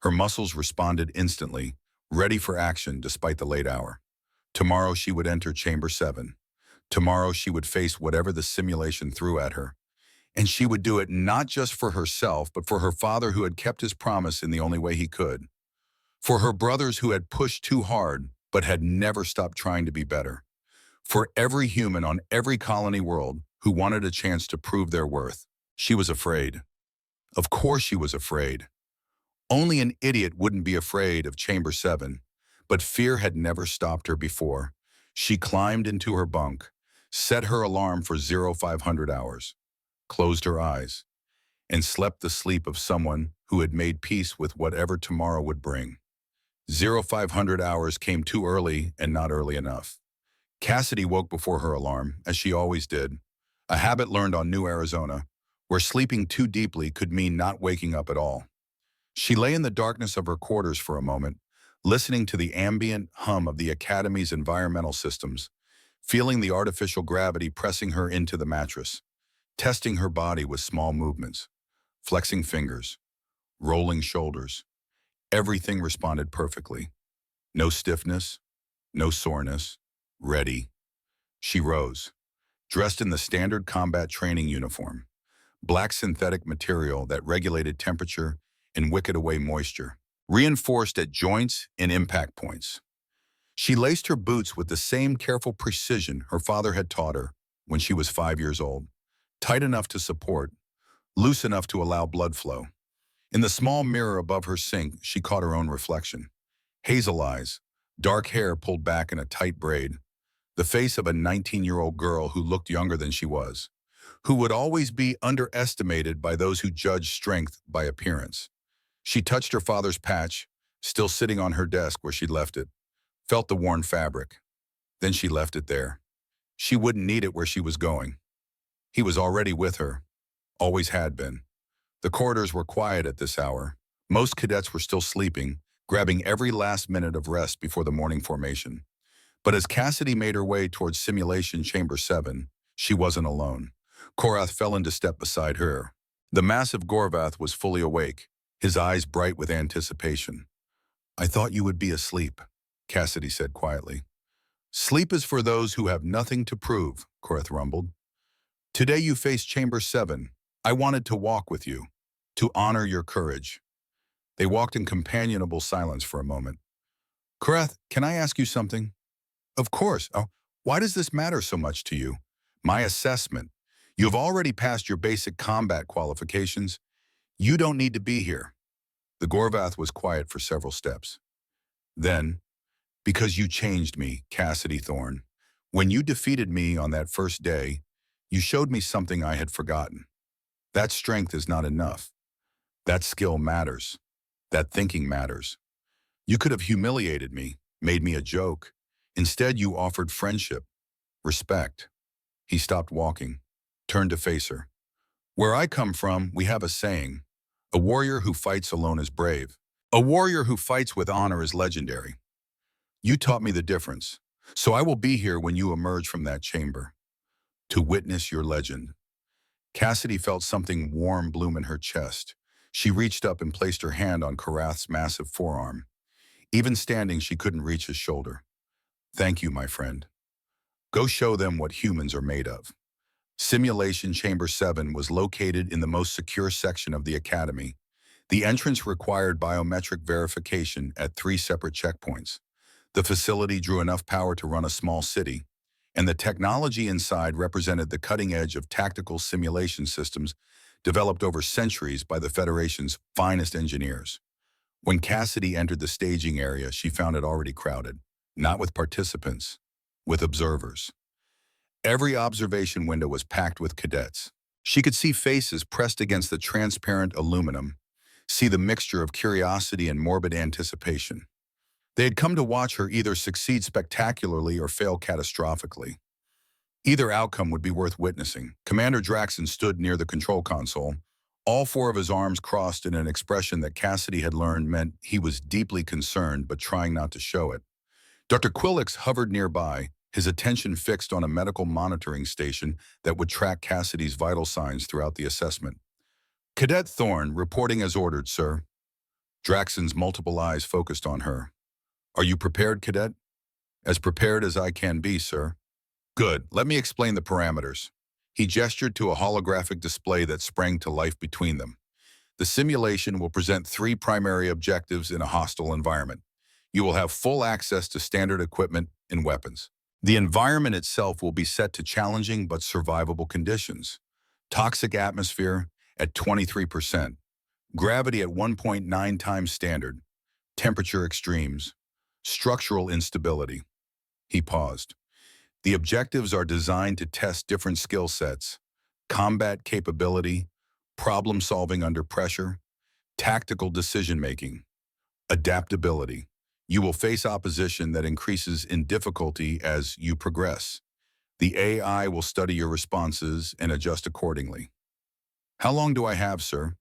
Her muscles responded instantly, ready for action despite the late hour. Tomorrow she would enter Chamber 7. Tomorrow she would face whatever the simulation threw at her. And she would do it not just for herself, but for her father who had kept his promise in the only way he could. For her brothers who had pushed too hard, but had never stopped trying to be better. For every human on every colony world who wanted a chance to prove their worth. She was afraid. Of course she was afraid. Only an idiot wouldn't be afraid of Chamber 7, but fear had never stopped her before. She climbed into her bunk, set her alarm for 0500 hours, closed her eyes, and slept the sleep of someone who had made peace with whatever tomorrow would bring. 0500 hours came too early and not early enough. Cassidy woke before her alarm, as she always did, a habit learned on New Arizona, where sleeping too deeply could mean not waking up at all. She lay in the darkness of her quarters for a moment, listening to the ambient hum of the Academy's environmental systems, feeling the artificial gravity pressing her into the mattress, testing her body with small movements, flexing fingers, rolling shoulders. Everything responded perfectly. No stiffness, no soreness, ready. She rose, dressed in the standard combat training uniform, black synthetic material that regulated temperature and wicked away moisture, reinforced at joints and impact points. She laced her boots with the same careful precision her father had taught her when she was 5 years old, tight enough to support, loose enough to allow blood flow. In the small mirror above her sink, she caught her own reflection. Hazel eyes, dark hair pulled back in a tight braid, the face of a 19-year-old girl who looked younger than she was, who would always be underestimated by those who judged strength by appearance. She touched her father's patch, still sitting on her desk where she'd left it, felt the worn fabric. Then she left it there. She wouldn't need it where she was going. He was already with her, always had been. The corridors were quiet at this hour. Most cadets were still sleeping, grabbing every last minute of rest before the morning formation. But as Cassidy made her way towards Simulation Chamber 7, she wasn't alone. Korath fell into step beside her. The massive Gorvath was fully awake, his eyes bright with anticipation. "I thought you would be asleep," Cassidy said quietly. "Sleep is for those who have nothing to prove," Korath rumbled. "Today you face Chamber 7. I wanted to walk with you, to honor your courage." They walked in companionable silence for a moment. "Korath, can I ask you something?" "Of course. Oh, why does this matter so much to you?" "My assessment. You have already passed your basic combat qualifications. You don't need to be here." The Gorvath was quiet for several steps. Then, "Because you changed me, Cassidy Thorne. When you defeated me on that first day, you showed me something I had forgotten. That strength is not enough. That skill matters. That thinking matters. You could have humiliated me, made me a joke. Instead, you offered friendship, respect." He stopped walking, turned to face her. "Where I come from, we have a saying. A warrior who fights alone is brave. A warrior who fights with honor is legendary. You taught me the difference, so I will be here when you emerge from that chamber, to witness your legend." Cassidy felt something warm bloom in her chest. She reached up and placed her hand on Korath's massive forearm. Even standing, she couldn't reach his shoulder. "Thank you, my friend. Go show them what humans are made of." Simulation Chamber 7 was located in the most secure section of the Academy. The entrance required biometric verification at 3 separate checkpoints. The facility drew enough power to run a small city, and the technology inside represented the cutting edge of tactical simulation systems developed over centuries by the Federation's finest engineers. When Cassidy entered the staging area, she found it already crowded, not with participants, with observers. Every observation window was packed with cadets. She could see faces pressed against the transparent aluminum, see the mixture of curiosity and morbid anticipation. They had come to watch her either succeed spectacularly or fail catastrophically. Either outcome would be worth witnessing. Commander Draxon stood near the control console, all 4 of his arms crossed in an expression that Cassidy had learned meant he was deeply concerned but trying not to show it. Dr. Quillix hovered nearby, his attention fixed on a medical monitoring station that would track Cassidy's vital signs throughout the assessment. "Cadet Thorne, reporting as ordered, sir." Draxon's multiple eyes focused on her. "Are you prepared, Cadet?" "As prepared as I can be, sir." "Good. Let me explain the parameters." He gestured to a holographic display that sprang to life between them. "The simulation will present 3 primary objectives in a hostile environment. You will have full access to standard equipment and weapons. The environment itself will be set to challenging but survivable conditions. Toxic atmosphere at 23%, gravity at 1.9 times standard, temperature extremes, structural instability." He paused. "The objectives are designed to test different skill sets, combat capability, problem solving under pressure, tactical decision-making, adaptability. You will face opposition that increases in difficulty as you progress. The AI will study your responses and adjust accordingly." "How long do I have, sir?"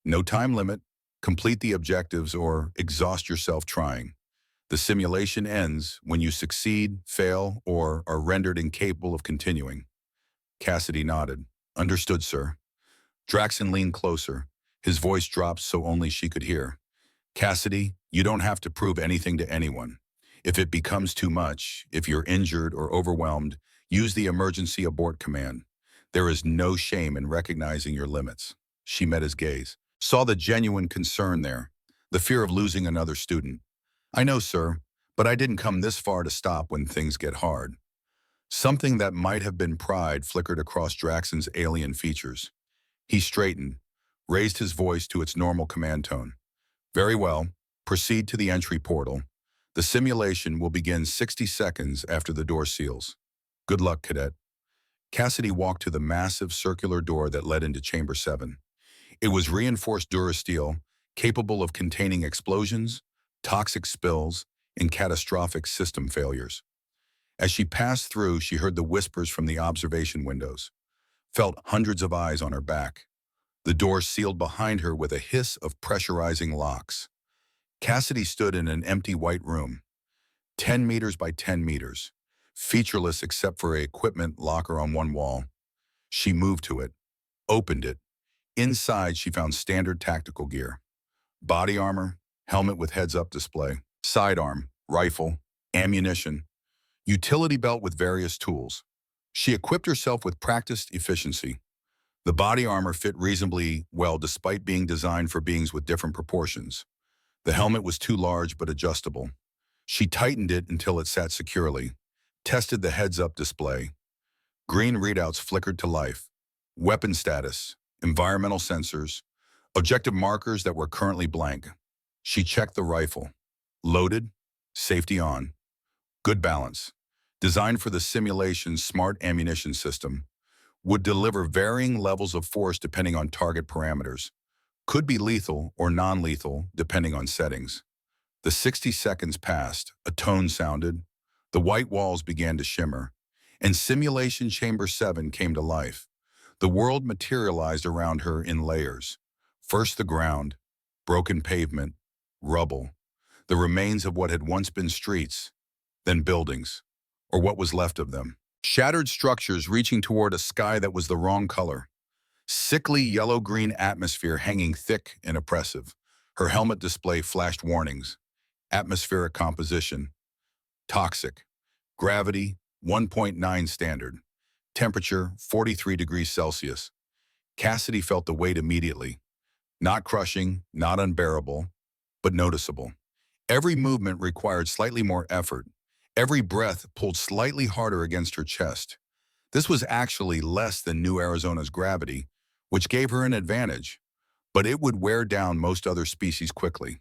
"No time limit. Complete the objectives or exhaust yourself trying. The simulation ends when you succeed, fail, or are rendered incapable of continuing." Cassidy nodded. "Understood, sir." Draxon leaned closer. His voice dropped so only she could hear. "Cassidy, you don't have to prove anything to anyone. If it becomes too much, if you're injured or overwhelmed, use the emergency abort command. There is no shame in recognizing your limits." She met his gaze, saw the genuine concern there, the fear of losing another student. "I know, sir, but I didn't come this far to stop when things get hard." Something that might have been pride flickered across Draxon's alien features. He straightened, raised his voice to its normal command tone. "Very well. Proceed to the entry portal. The simulation will begin 60 seconds after the door seals. Good luck, Cadet." Cassidy walked to the massive circular door that led into Chamber 7. It was reinforced durasteel, capable of containing explosions, toxic spills, and catastrophic system failures. As she passed through, she heard the whispers from the observation windows, felt hundreds of eyes on her back. The door sealed behind her with a hiss of pressurizing locks. Cassidy stood in an empty white room, 10 meters by 10 meters, featureless except for a equipment locker on one wall. She moved to it, opened it. Inside, she found standard tactical gear. Body armor, helmet with heads-up display, sidearm, rifle, ammunition, utility belt with various tools. She equipped herself with practiced efficiency. The body armor fit reasonably well despite being designed for beings with different proportions. The helmet was too large but adjustable. She tightened it until it sat securely, tested the heads-up display. Green readouts flickered to life. Weapon status, environmental sensors, objective markers that were currently blank. She checked the rifle. Loaded, safety on. Good balance. Designed for the simulation's smart ammunition system. Would deliver varying levels of force depending on target parameters. Could be lethal or non-lethal depending on settings. The 60 seconds passed, a tone sounded, the white walls began to shimmer, and Simulation Chamber 7 came to life. The world materialized around her in layers. First the ground, broken pavement, rubble, the remains of what had once been streets, then buildings, or what was left of them. Shattered structures reaching toward a sky that was the wrong color. Sickly yellow-green atmosphere hanging thick and oppressive. Her helmet display flashed warnings. Atmospheric composition. Toxic. Gravity, 1.9 standard. Temperature, 43 degrees Celsius. Cassidy felt the weight immediately. Not crushing, not unbearable, but noticeable. Every movement required slightly more effort. Every breath pulled slightly harder against her chest. This was actually less than New Arizona's gravity, which gave her an advantage, but it would wear down most other species quickly.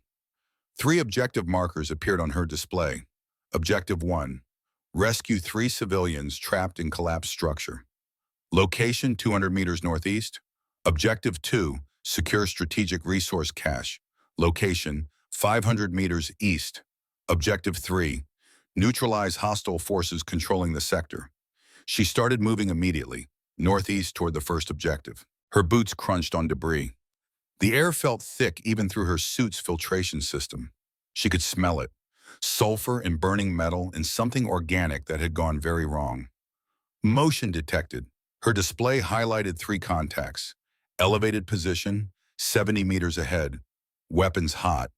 3 objective markers appeared on her display. Objective 1. Rescue 3 civilians trapped in collapsed structure. Location 200 meters northeast. Objective 2. Secure strategic resource cache. Location 500 meters east. Objective 3. Neutralize hostile forces controlling the sector. She started moving immediately, northeast toward the first objective. Her boots crunched on debris. The air felt thick even through her suit's filtration system. She could smell it. Sulfur and burning metal and something organic that had gone very wrong. Motion detected. Her display highlighted 3 contacts. Elevated position, 70 meters ahead. Weapons hot.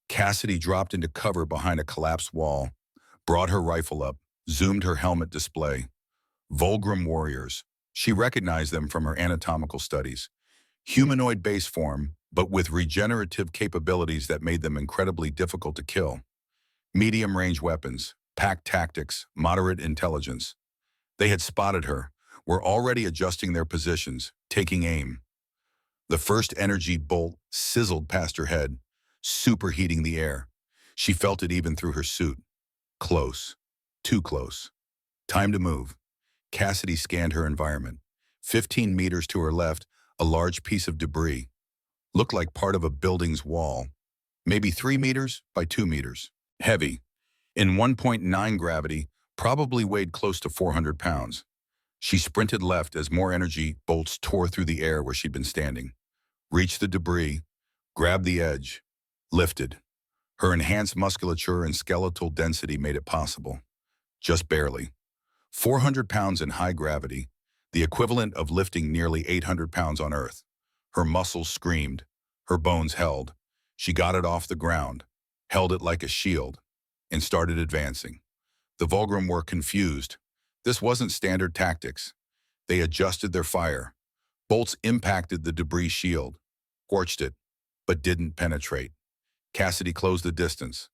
Cassidy dropped into cover behind a collapsed wall, brought her rifle up, zoomed her helmet display. Volgrim warriors. She recognized them from her anatomical studies. Humanoid base form, but with regenerative capabilities that made them incredibly difficult to kill. Medium-range weapons, pack tactics, moderate intelligence. They had spotted her, were already adjusting their positions, taking aim. The first energy bolt sizzled past her head, superheating the air. She felt it even through her suit. Close. Too close. Time to move. Cassidy scanned her environment. 15 meters to her left, a large piece of debris. Looked like part of a building's wall. Maybe 3 meters by 2 meters. Heavy. In 1.9 gravity, probably weighed close to 400 pounds. She sprinted left as more energy bolts tore through the air where she'd been standing. Reached the debris, grabbed the edge, lifted. Her enhanced musculature and skeletal density made it possible. Just barely. 400 pounds in high gravity, the equivalent of lifting nearly 800 pounds on Earth. Her muscles screamed. Her bones held. She got it off the ground, held it like a shield, and started advancing. The Volgrim were confused. This wasn't standard tactics. They adjusted their fire. Bolts impacted the debris shield, scorched it, but didn't penetrate. Cassidy closed the distance.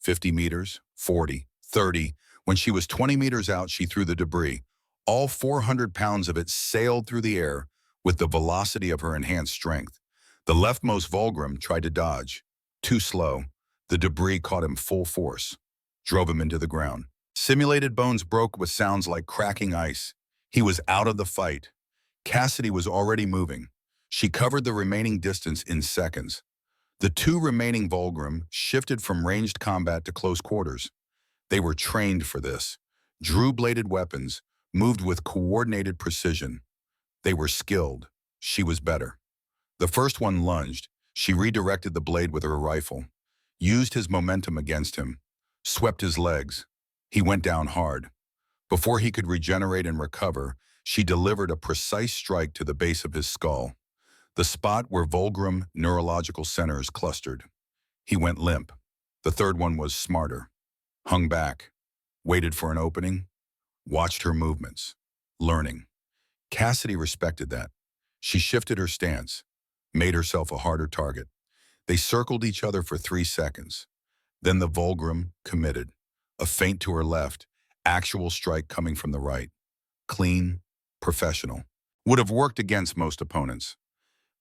50 meters, 40, 30. When she was 20 meters out, she threw the debris. All 400 pounds of it sailed through the air with the velocity of her enhanced strength. The leftmost Volgrim tried to dodge. Too slow. The debris caught him full force, drove him into the ground. Simulated bones broke with sounds like cracking ice. He was out of the fight. Cassidy was already moving. She covered the remaining distance in seconds. The 2 remaining Volgrim shifted from ranged combat to close quarters. They were trained for this. Drew-bladed weapons, moved with coordinated precision. They were skilled. She was better. The first one lunged. She redirected the blade with her rifle. used his momentum against him, swept his legs. He went down hard. Before he could regenerate and recover, she delivered a precise strike to the base of his skull, the spot where Volgrim neurological centers clustered. He went limp. The third one was smarter. Hung back, waited for an opening, watched her movements, learning. Cassidy respected that. She shifted her stance, made herself a harder target. They circled each other for 3 seconds. Then the Volgrim committed. A feint to her left, actual strike coming from the right. Clean, professional. Would have worked against most opponents.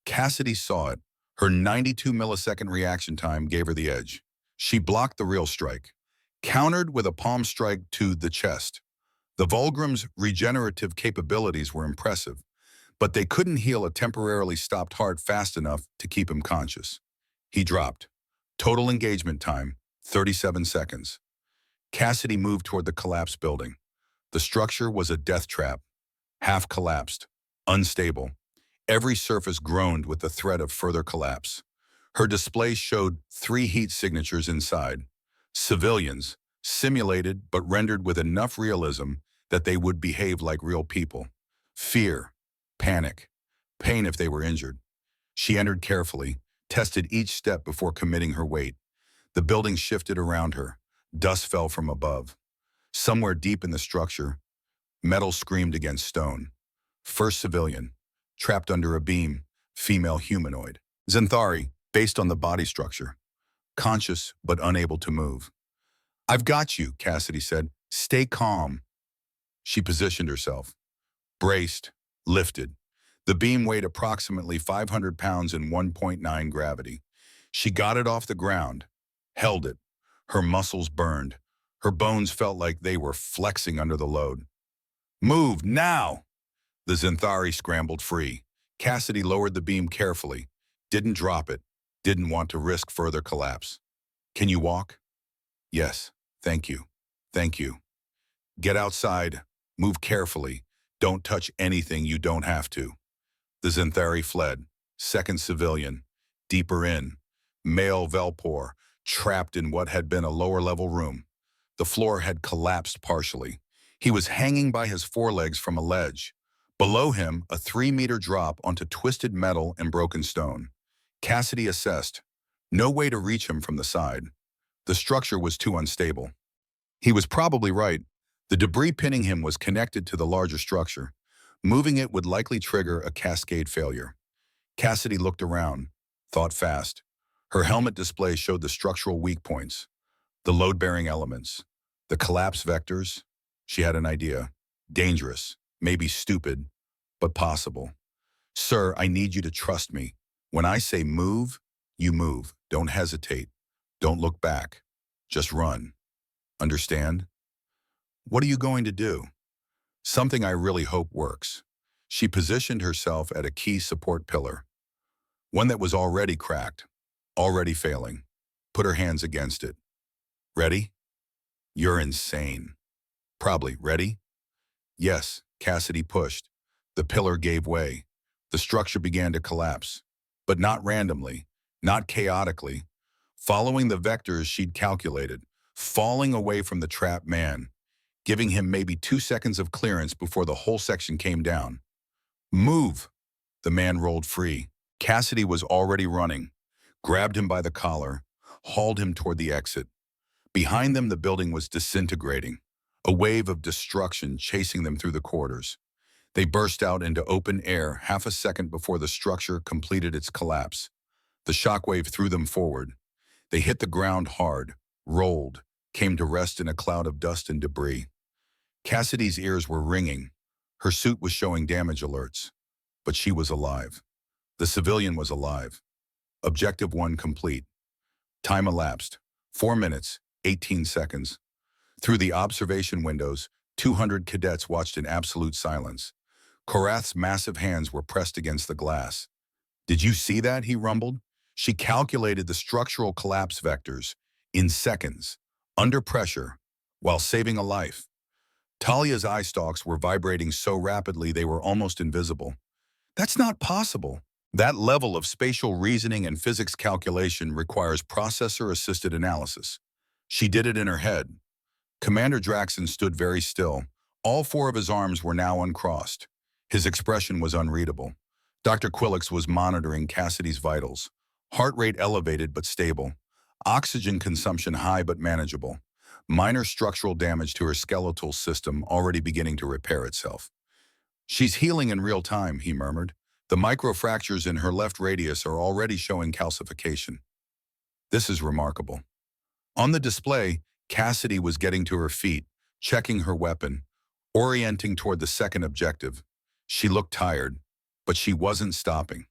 Cassidy saw it. Her 92-millisecond reaction time gave her the edge. She blocked the real strike, countered with a palm strike to the chest. The Volgrim's regenerative capabilities were impressive, but they couldn't heal a temporarily stopped heart fast enough to keep him conscious. He dropped. Total engagement time, 37 seconds. Cassidy moved toward the collapsed building. The structure was a death trap, half collapsed, unstable. Every surface groaned with the threat of further collapse. Her display showed 3 heat signatures inside. Civilians, simulated but rendered with enough realism that they would behave like real people. Fear, panic, pain if they were injured. She entered carefully, tested each step before committing her weight. The building shifted around her. Dust fell from above. Somewhere deep in the structure, metal screamed against stone. First civilian, trapped under a beam, female humanoid. Zenthari, based on the body structure. Conscious but unable to move. "I've got you," Cassidy said. "Stay calm." She positioned herself. Braced, lifted. The beam weighed approximately 500 pounds in 1.9 gravity. She got it off the ground, held it. Her muscles burned. Her bones felt like they were flexing under the load. "Move, now!" The Zenthari scrambled free. Cassidy lowered the beam carefully. Didn't drop it. Didn't want to risk further collapse. "Can you walk?" "Yes. Thank you. Thank you." "Get outside. Move carefully. Don't touch anything you don't have to." The Zenthari fled. Second civilian. Deeper in. Male Velpor, trapped in what had been a lower-level room. The floor had collapsed partially. He was hanging by his forelegs from a ledge. Below him, a 3-meter drop onto twisted metal and broken stone. Cassidy assessed. No way to reach him from the side. The structure was too unstable. He was probably right. The debris pinning him was connected to the larger structure. Moving it would likely trigger a cascade failure. Cassidy looked around, thought fast. Her helmet display showed the structural weak points, the load-bearing elements, the collapse vectors. She had an idea. Dangerous, maybe stupid, but possible. "Sir, I need you to trust me. When I say move, you move. Don't hesitate. Don't look back. Just run. Understand?" "What are you going to do?" "Something I really hope works." She positioned herself at a key support pillar, one that was already cracked, already failing. Put her hands against it. "Ready?" "You're insane." "Probably. Ready?" "Yes." Cassidy pushed. The pillar gave way. The structure began to collapse. But not randomly, not chaotically. Following the vectors she'd calculated, falling away from the trapped man, giving him maybe 2 seconds of clearance before the whole section came down. "Move!" The man rolled free. Cassidy was already running, grabbed him by the collar, hauled him toward the exit. Behind them, the building was disintegrating, a wave of destruction chasing them through the corridors. They burst out into open air half a second before the structure completed its collapse. The shockwave threw them forward. They hit the ground hard, rolled, came to rest in a cloud of dust and debris. Cassidy's ears were ringing. Her suit was showing damage alerts. But she was alive. The civilian was alive. Objective 1 complete. Time elapsed. 4 minutes, 18 seconds. Through the observation windows, 200 cadets watched in absolute silence. Korath's massive hands were pressed against the glass. "Did you see that?" he rumbled. She calculated the structural collapse vectors in seconds, under pressure, while saving a life. Talia's eye stalks were vibrating so rapidly they were almost invisible. "That's not possible." That level of spatial reasoning and physics calculation requires processor-assisted analysis. She did it in her head. Commander Draxon stood very still. All four of his arms were now uncrossed. His expression was unreadable. Dr. Quillix was monitoring Cassidy's vitals. Heart rate elevated but stable. Oxygen consumption high but manageable. Minor structural damage to her skeletal system already beginning to repair itself. "She's healing in real time," he murmured. "The microfractures in her left radius are already showing calcification. This is remarkable." On the display, Cassidy was getting to her feet, checking her weapon, orienting toward the second objective. She looked tired, but she wasn't stopping.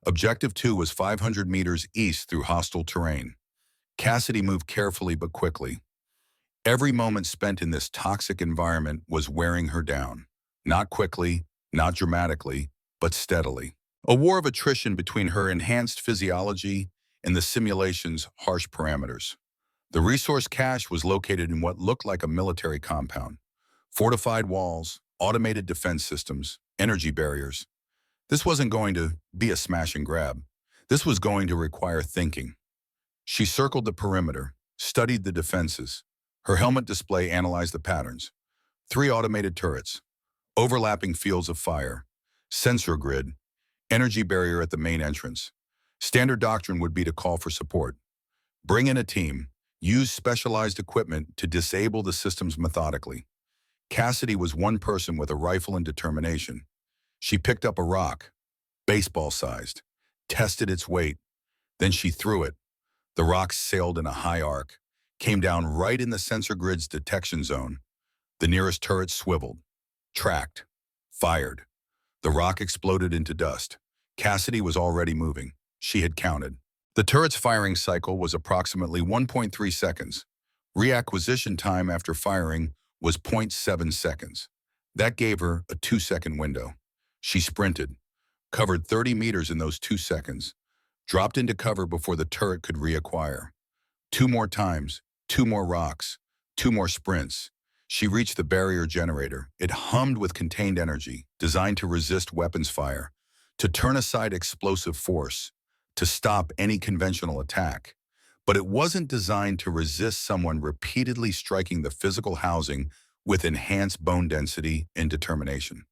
Objective 2 was 500 meters east through hostile terrain. Cassidy moved carefully but quickly. Every moment spent in this toxic environment was wearing her down. Not quickly, not dramatically, but steadily. A war of attrition between her enhanced physiology and the simulation's harsh parameters. The resource cache was located in what looked like a military compound. Fortified walls, automated defense systems, energy barriers. This wasn't going to be a smash and grab. This was going to require thinking. She circled the perimeter, studied the defenses. Her helmet display analyzed the patterns. 3 automated turrets, overlapping fields of fire, sensor grid, energy barrier at the main entrance. Standard doctrine would be to call for support. Bring in a team. Use specialized equipment to disable the systems methodically. Cassidy was one person with a rifle and determination. She picked up a rock, baseball-sized, tested its weight. Then she threw it. The rock sailed in a high arc, came down right in the sensor grid's detection zone. The nearest turret swiveled, tracked, fired. The rock exploded into dust. Cassidy was already moving. She had counted. The turret's firing cycle was approximately 1.3 seconds. Reacquisition time after firing was 0.7 seconds. That gave her a 2-second window. She sprinted, covered 30 meters in those 2 seconds, dropped into cover before the turret could reacquire. 2 more times, 2 more rocks, 2 more sprints. She reached the barrier generator. It hummed with contained energy, designed to resist weapons fire, to turn aside explosive force, to stop any conventional attack. But it wasn't designed to resist someone repeatedly striking the physical housing with enhanced bone density and determination.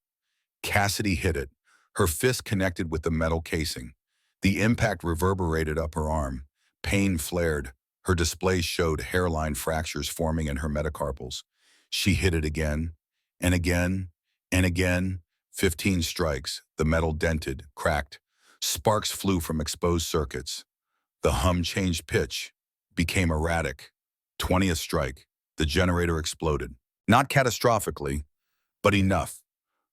Cassidy hit it. Her fist connected with the metal casing. The impact reverberated up her arm. Pain flared. Her display showed hairline fractures forming in her metacarpals. She hit it again, and again, and again. 15 strikes. The metal dented, cracked. Sparks flew from exposed circuits. The hum changed pitch, became erratic. 20th strike. The generator exploded. Not catastrophically, but enough.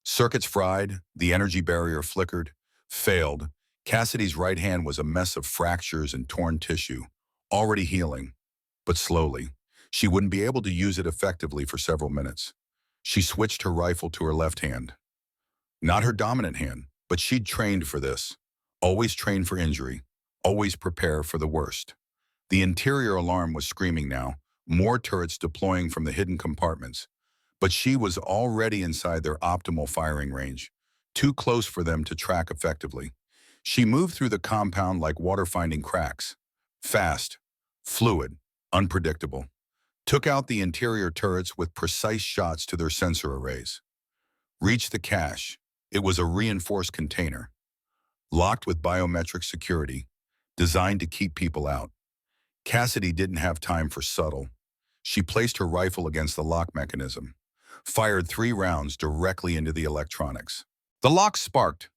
Circuits fried, the energy barrier flickered, failed. Cassidy's right hand was a mess of fractures and torn tissue, already healing, but slowly. She wouldn't be able to use it effectively for several minutes. She switched her rifle to her left hand. Not her dominant hand, but she'd trained for this. Always trained for injury, always prepare for the worst. The interior alarm was screaming now, more turrets deploying from the hidden compartments. But she was already inside their optimal firing range, too close for them to track effectively. She moved through the compound like water finding cracks. Fast, fluid, unpredictable. Took out the interior turrets with precise shots to their sensor arrays. Reached the cache. It was a reinforced container, locked with biometric security, designed to keep people out. Cassidy didn't have time for subtle. She placed her rifle against the lock mechanism, fired 3 rounds directly into the electronics. The lock sparked,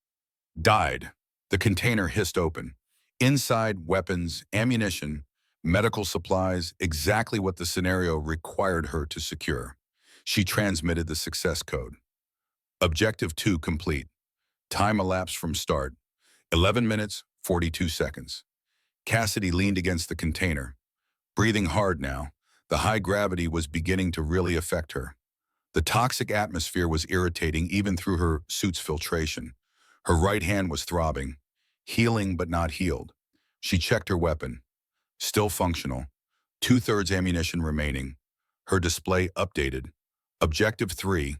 died. The container hissed open. Inside, weapons, ammunition, medical supplies, exactly what the scenario required her to secure. She transmitted the success code. Objective 2 complete. Time elapsed from start. 11 minutes, 42 seconds. Cassidy leaned against the container, breathing hard now. The high gravity was beginning to really affect her. The toxic atmosphere was irritating even through her suit's filtration. Her right hand was throbbing, healing but not healed. She checked her weapon. Still functional. 2/3 ammunition remaining. Her display updated. Objective 3,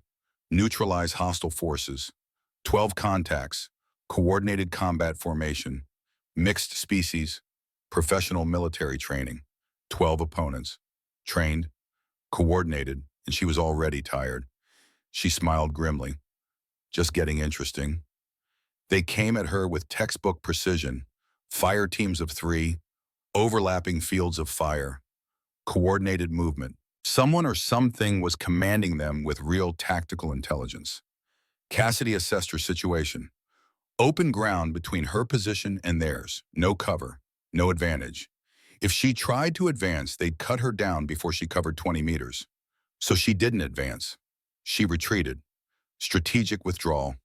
neutralize hostile forces. 12 contacts. coordinated combat formation, mixed species, professional military training, 12 opponents, trained, coordinated, and she was already tired. She smiled grimly. Just getting interesting. They came at her with textbook precision, fire teams of 3, overlapping fields of fire, coordinated movement. Someone or something was commanding them with real tactical intelligence. Cassidy assessed her situation. Open ground between her position and theirs. No cover, no advantage. If she tried to advance, they'd cut her down before she covered 20 meters. So she didn't advance. She retreated. Strategic withdrawal.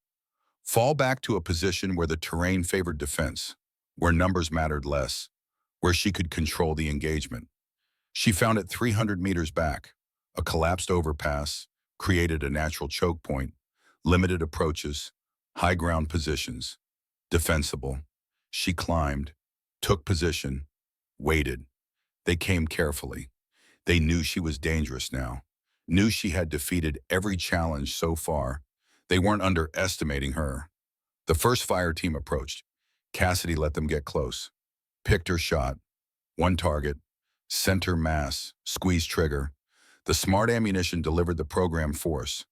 Fall back to a position where the terrain favored defense, where numbers mattered less, where she could control the engagement. She found it 300 meters back. A collapsed overpass created a natural choke point, limited approaches, high ground positions, defensible. She climbed, took position, waited. They came carefully. They knew she was dangerous now, knew she had defeated every challenge so far. They weren't underestimating her. The first fire team approached. Cassidy let them get close. Picked her shot. One target. Center mass. Squeeze trigger. The smart ammunition delivered the program force.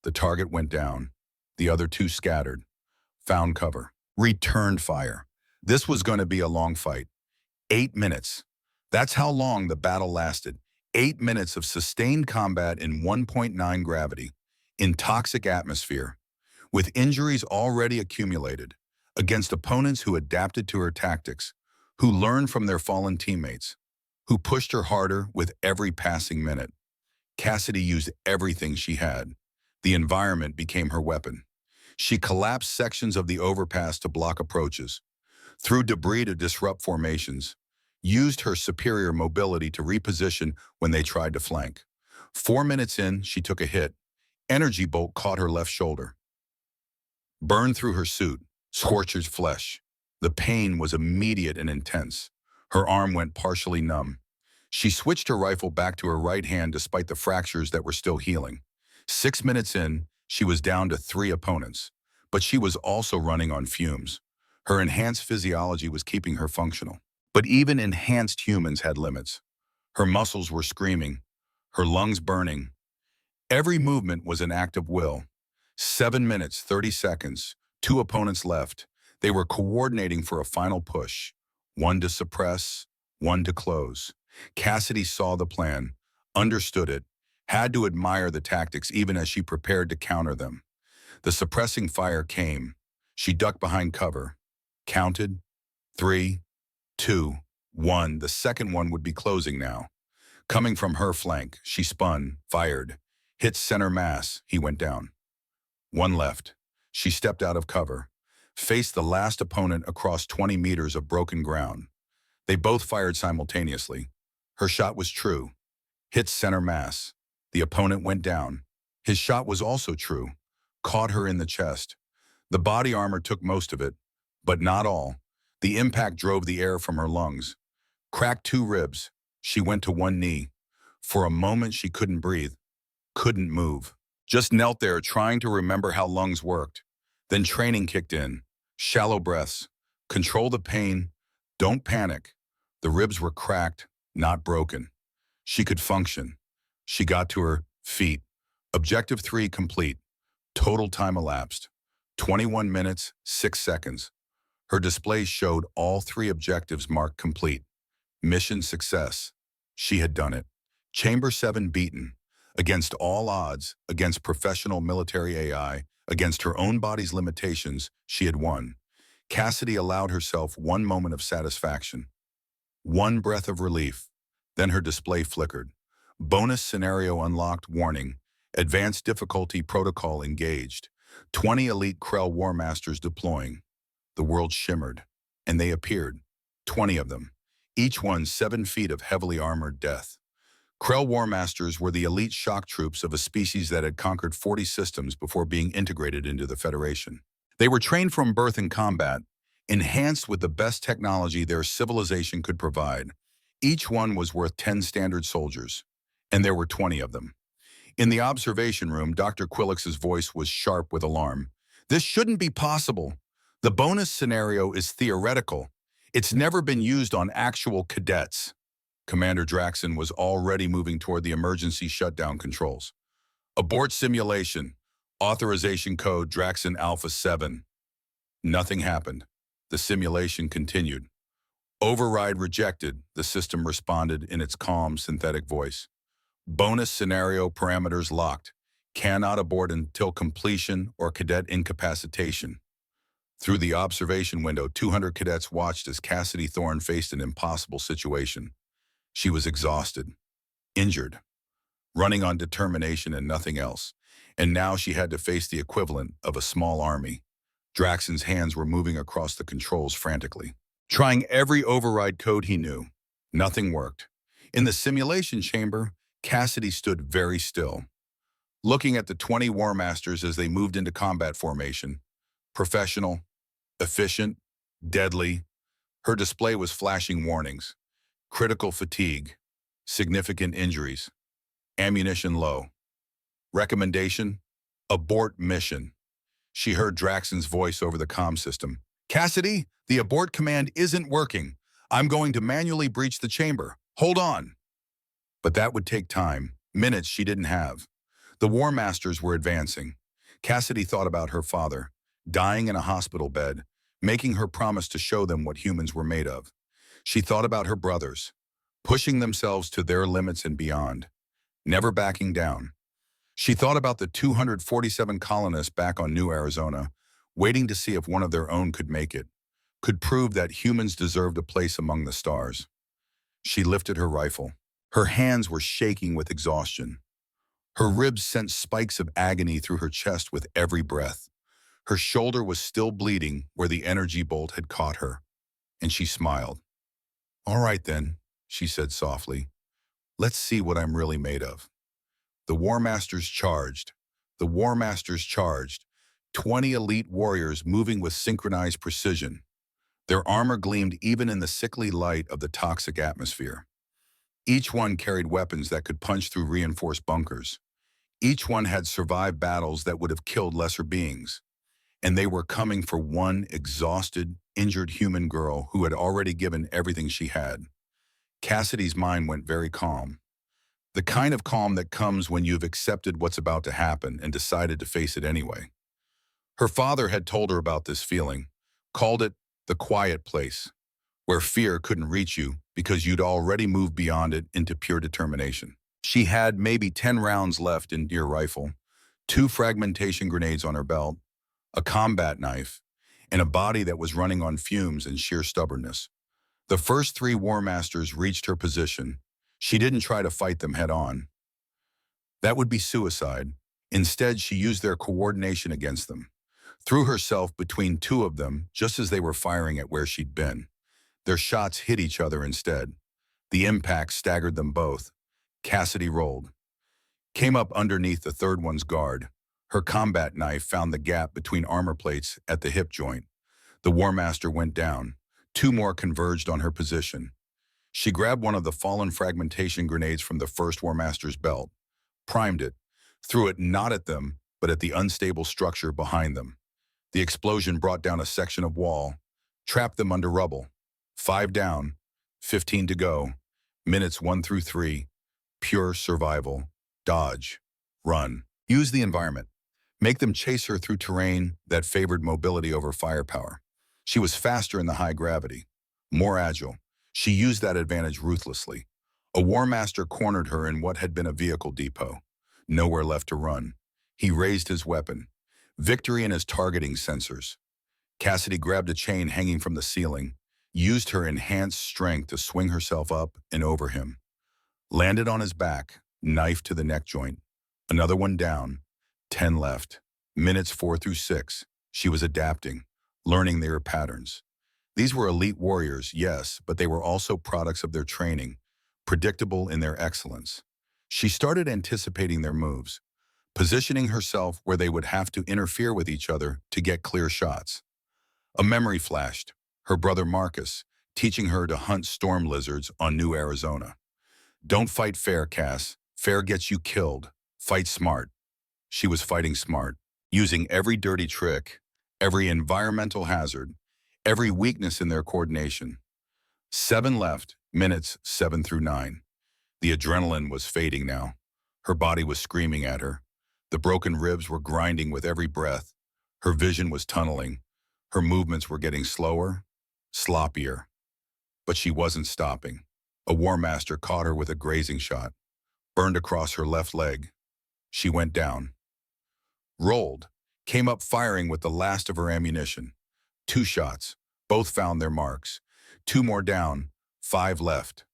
The target went down. The other 2 scattered. Found cover. Returned fire. This was going to be a long fight. 8 minutes. That's how long the battle lasted. 8 minutes of sustained combat in 1.9 gravity, in toxic atmosphere, with injuries already accumulated, against opponents who adapted to her tactics, who learned from their fallen teammates, who pushed her harder with every passing minute. Cassidy used everything she had. The environment became her weapon. She collapsed sections of the overpass to block approaches, threw debris to disrupt formations, used her superior mobility to reposition when they tried to flank. 4 minutes in, she took a hit. Energy bolt caught her left shoulder. Burned through her suit, scorched her flesh. The pain was immediate and intense. Her arm went partially numb. She switched her rifle back to her right hand despite the fractures that were still healing. 6 minutes in, she was down to 3 opponents, but she was also running on fumes. Her enhanced physiology was keeping her functional. But even enhanced humans had limits. Her muscles were screaming, her lungs burning. Every movement was an act of will. 7 minutes, 30 seconds, 2 opponents left. They were coordinating for a final push, one to suppress, one to close. Cassidy saw the plan, understood it, had to admire the tactics even as she prepared to counter them. The suppressing fire came. She ducked behind cover, counted, 3, 2, 1. The second one would be closing now. Coming from her flank, she spun, fired, hit center mass. He went down. 1 left. She stepped out of cover, faced the last opponent across 20 meters of broken ground. They both fired simultaneously. Her shot was true. Hit center mass. The opponent went down. His shot was also true. Caught her in the chest. The body armor took most of it, but not all. The impact drove the air from her lungs. Cracked 2 ribs. She went to one knee. For a moment she couldn't breathe, couldn't move. Just knelt there trying to remember how lungs worked. Then training kicked in. Shallow breaths. Control the pain. Don't panic. The ribs were cracked, not broken. She could function. She got to her feet. Objective 3 complete. Total time elapsed. 21 minutes, 6 seconds. Her display showed all 3 objectives marked complete. Mission success. She had done it. Chamber 7 beaten. Against all odds, against professional military AI, against her own body's limitations, she had won. Cassidy allowed herself one moment of satisfaction. One breath of relief. Then her display flickered. Bonus scenario unlocked. Warning. Advanced difficulty protocol engaged. 20 elite Krell War Masters deploying. The world shimmered, and they appeared. 20 of them. Each one 7 feet of heavily armored death. Krell War Masters were the elite shock troops of a species that had conquered 40 systems before being integrated into the Federation. They were trained from birth in combat, enhanced with the best technology their civilization could provide. Each one was worth 10 standard soldiers, and there were 20 of them. In the observation room, Dr. Quillix's voice was sharp with alarm. This shouldn't be possible. The bonus scenario is theoretical. It's never been used on actual cadets. Commander Draxon was already moving toward the emergency shutdown controls. Abort simulation. Authorization code Draxon Alpha 7. Nothing happened. The simulation continued. Override rejected, the system responded in its calm, synthetic voice. Bonus scenario parameters locked. Cannot abort until completion or cadet incapacitation. Through the observation window, 200 cadets watched as Cassidy Thorne faced an impossible situation. She was exhausted, injured, running on determination and nothing else. And now she had to face the equivalent of a small army. Draxon's hands were moving across the controls frantically, trying every override code he knew. Nothing worked. In the simulation chamber, Cassidy stood very still, looking at the 20 War Masters as they moved into combat formation. Professional, efficient, deadly. Her display was flashing warnings. Critical fatigue, significant injuries, ammunition low. Recommendation: abort mission. She heard Draxon's voice over the comm system. Cassidy, the abort command isn't working. I'm going to manually breach the chamber. Hold on. But that would take time, minutes she didn't have. The War Masters were advancing. Cassidy thought about her father, dying in a hospital bed, making her promise to show them what humans were made of. She thought about her brothers, pushing themselves to their limits and beyond, never backing down. She thought about the 247 colonists back on New Arizona, waiting to see if one of their own could make it, could prove that humans deserved a place among the stars. She lifted her rifle. Her hands were shaking with exhaustion. Her ribs sent spikes of agony through her chest with every breath. Her shoulder was still bleeding where the energy bolt had caught her, and she smiled. All right then, she said softly. Let's see what I'm really made of. The War Masters charged. The War Masters charged. 20 elite warriors moving with synchronized precision. Their armor gleamed even in the sickly light of the toxic atmosphere. Each one carried weapons that could punch through reinforced bunkers. Each one had survived battles that would have killed lesser beings. And they were coming for one exhausted, injured human girl who had already given everything she had. Cassidy's mind went very calm. The kind of calm that comes when you've accepted what's about to happen and decided to face it anyway. Her father had told her about this feeling, called it the quiet place, where fear couldn't reach you because you'd already moved beyond it into pure determination. She had maybe 10 rounds left in her rifle, 2 fragmentation grenades on her belt, a combat knife, and a body that was running on fumes and sheer stubbornness. The first 3 War Masters reached her position. She didn't try to fight them head on. That would be suicide. Instead, she used their coordination against them, threw herself between 2 of them just as they were firing at where she'd been. Their shots hit each other instead. The impact staggered them both. Cassidy rolled, came up underneath the third one's guard. Her combat knife found the gap between armor plates at the hip joint. The War Master went down. 2 more converged on her position. She grabbed one of the fallen fragmentation grenades from the first War Master's belt, primed it, threw it not at them, but at the unstable structure behind them. The explosion brought down a section of wall, trapped them under rubble. 5 down, 15 to go, minutes 1 through 3, pure survival, dodge, run. Use the environment. Make them chase her through terrain that favored mobility over firepower. She was faster in the high gravity, more agile. She used that advantage ruthlessly. A War Master cornered her in what had been a vehicle depot. Nowhere left to run. He raised his weapon. Victory in his targeting sensors. Cassidy grabbed a chain hanging from the ceiling, used her enhanced strength to swing herself up and over him. Landed on his back, knife to the neck joint. Another one down. 10 left. Minutes 4 through 6. She was adapting, learning their patterns. These were elite warriors, yes, but they were also products of their training, predictable in their excellence. She started anticipating their moves, positioning herself where they would have to interfere with each other to get clear shots. A memory flashed, her brother Marcus, teaching her to hunt storm lizards on New Arizona. Don't fight fair, Cass. Fair gets you killed. Fight smart. She was fighting smart, using every dirty trick, every environmental hazard, every weakness in their coordination. 7 left, minutes 7 through 9. The adrenaline was fading now. Her body was screaming at her. The broken ribs were grinding with every breath. Her vision was tunneling. Her movements were getting slower, sloppier. But she wasn't stopping. A War Master caught her with a grazing shot, burned across her left leg. She went down. Rolled, came up firing with the last of her ammunition. 2 shots, both found their marks. 2 more down, 5 left.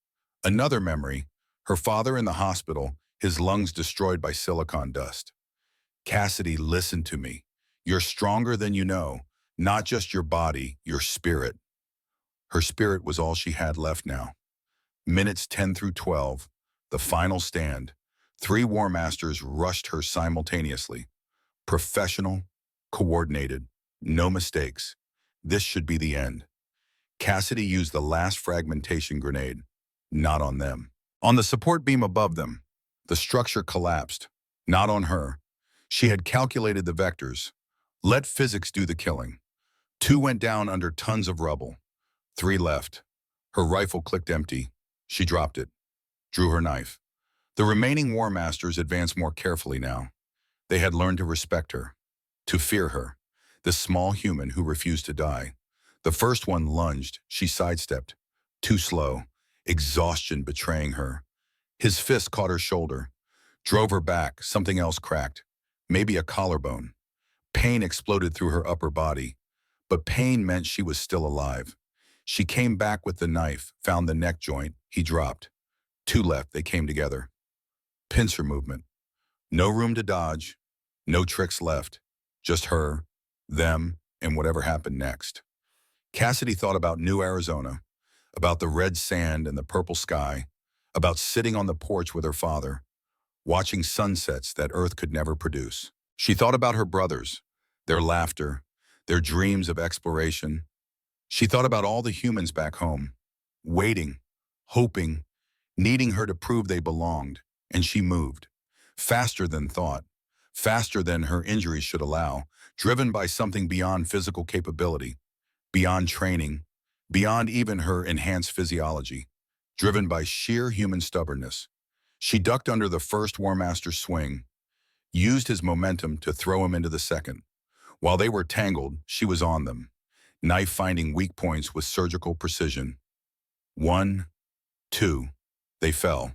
Another memory, her father in the hospital, his lungs destroyed by silicon dust. Cassidy, listen to me. You're stronger than you know, not just your body, your spirit. Her spirit was all she had left now. Minutes 10 through 12, the final stand. 3 War Masters rushed her simultaneously. Professional, coordinated, no mistakes. This should be the end. Cassidy used the last fragmentation grenade. Not on them. On the support beam above them, the structure collapsed. Not on her. She had calculated the vectors. Let physics do the killing. 2 went down under tons of rubble. 3 left. Her rifle clicked empty. She dropped it. Drew her knife. The remaining War Masters advanced more carefully now. They had learned to respect her, to fear her, this small human who refused to die. The first one lunged. She sidestepped. Too slow. Exhaustion betraying her. His fist caught her shoulder. Drove her back. Something else cracked. Maybe a collarbone. Pain exploded through her upper body. But pain meant she was still alive. She came back with the knife, found the neck joint. He dropped. 2 left. They came together. Pincer movement. No room to dodge. No tricks left. Just her, them, and whatever happened next. Cassidy thought about New Arizona, about the red sand and the purple sky, about sitting on the porch with her father, watching sunsets that Earth could never produce. She thought about her brothers, their laughter, their dreams of exploration. She thought about all the humans back home, waiting, hoping, needing her to prove they belonged, and she moved, faster than thought, faster than her injuries should allow, driven by something beyond physical capability, beyond training, beyond even her enhanced physiology, driven by sheer human stubbornness. She ducked under the first War Master's swing, used his momentum to throw him into the second. While they were tangled, she was on them, knife finding weak points with surgical precision. 1, 2, they fell.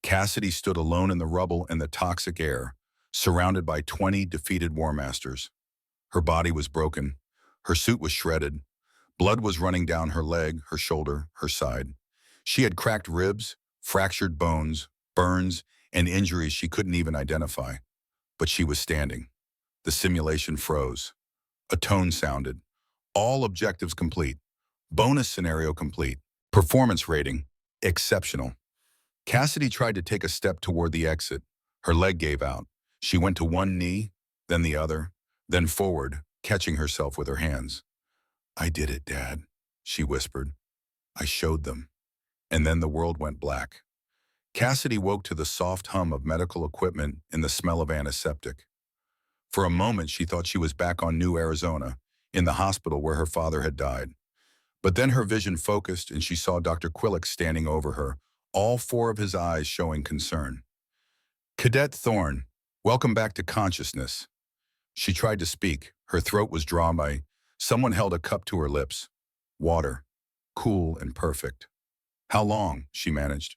Cassidy stood alone in the rubble and the toxic air, surrounded by 20 defeated War Masters. Her body was broken. Her suit was shredded. Blood was running down her leg, her shoulder, her side. She had cracked ribs, fractured bones, burns, and injuries she couldn't even identify. But she was standing. The simulation froze. A tone sounded. All objectives complete. Bonus scenario complete. Performance rating, exceptional. Cassidy tried to take a step toward the exit. Her leg gave out. She went to one knee, then the other, then forward, catching herself with her hands. "I did it, Dad," she whispered. "I showed them." And then the world went black. Cassidy woke to the soft hum of medical equipment and the smell of antiseptic. For a moment, she thought she was back on New Arizona, in the hospital where her father had died. But then her vision focused and she saw Dr. Quillick standing over her, all 4 of his eyes showing concern. "Cadet Thorne, welcome back to consciousness." She tried to speak. Her throat was dry by someone held a cup to her lips. Water, cool and perfect. "How long?" she managed.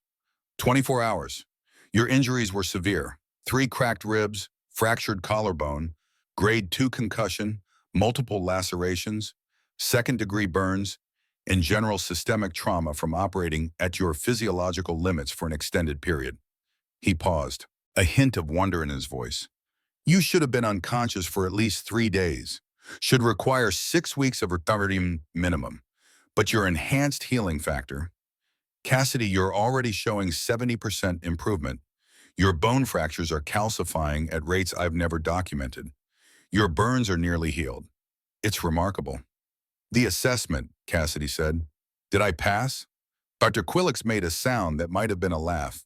24 hours. Your injuries were severe. 3 cracked ribs, fractured collarbone, grade 2 concussion, multiple lacerations, 2nd-degree burns, and general systemic trauma from operating at your physiological limits for an extended period. He paused, a hint of wonder in his voice. "You should have been unconscious for at least 3 days. Should require 6 weeks of recovery minimum. But your enhanced healing factor, Cassidy, you're already showing 70% improvement. Your bone fractures are calcifying at rates I've never documented. Your burns are nearly healed. It's remarkable." "The assessment," Cassidy said. "Did I pass?" Dr. Quillick's made a sound that might have been a laugh.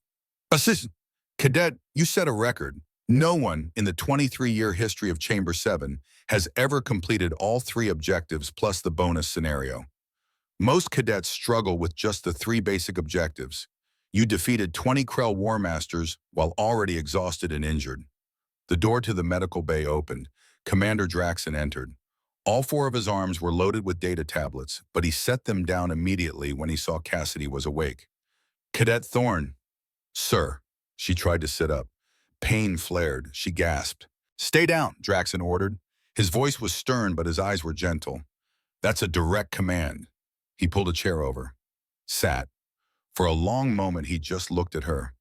"Assistant Cadet, you set a record. No one in the 23-year history of Chamber 7 has ever completed all three objectives plus the bonus scenario. Most cadets struggle with just the three basic objectives. You defeated 20 Krell War Masters while already exhausted and injured. The door to the medical bay opened. Commander Draxon entered. All four of his arms were loaded with data tablets, but he set them down immediately when he saw Cassidy was awake. Cadet Thorne. Sir. She tried to sit up. Pain flared. She gasped. Stay down, Draxon ordered. His voice was stern, but his eyes were gentle. That's a direct command. He pulled a chair over. Sat. For a long moment, he just looked at her.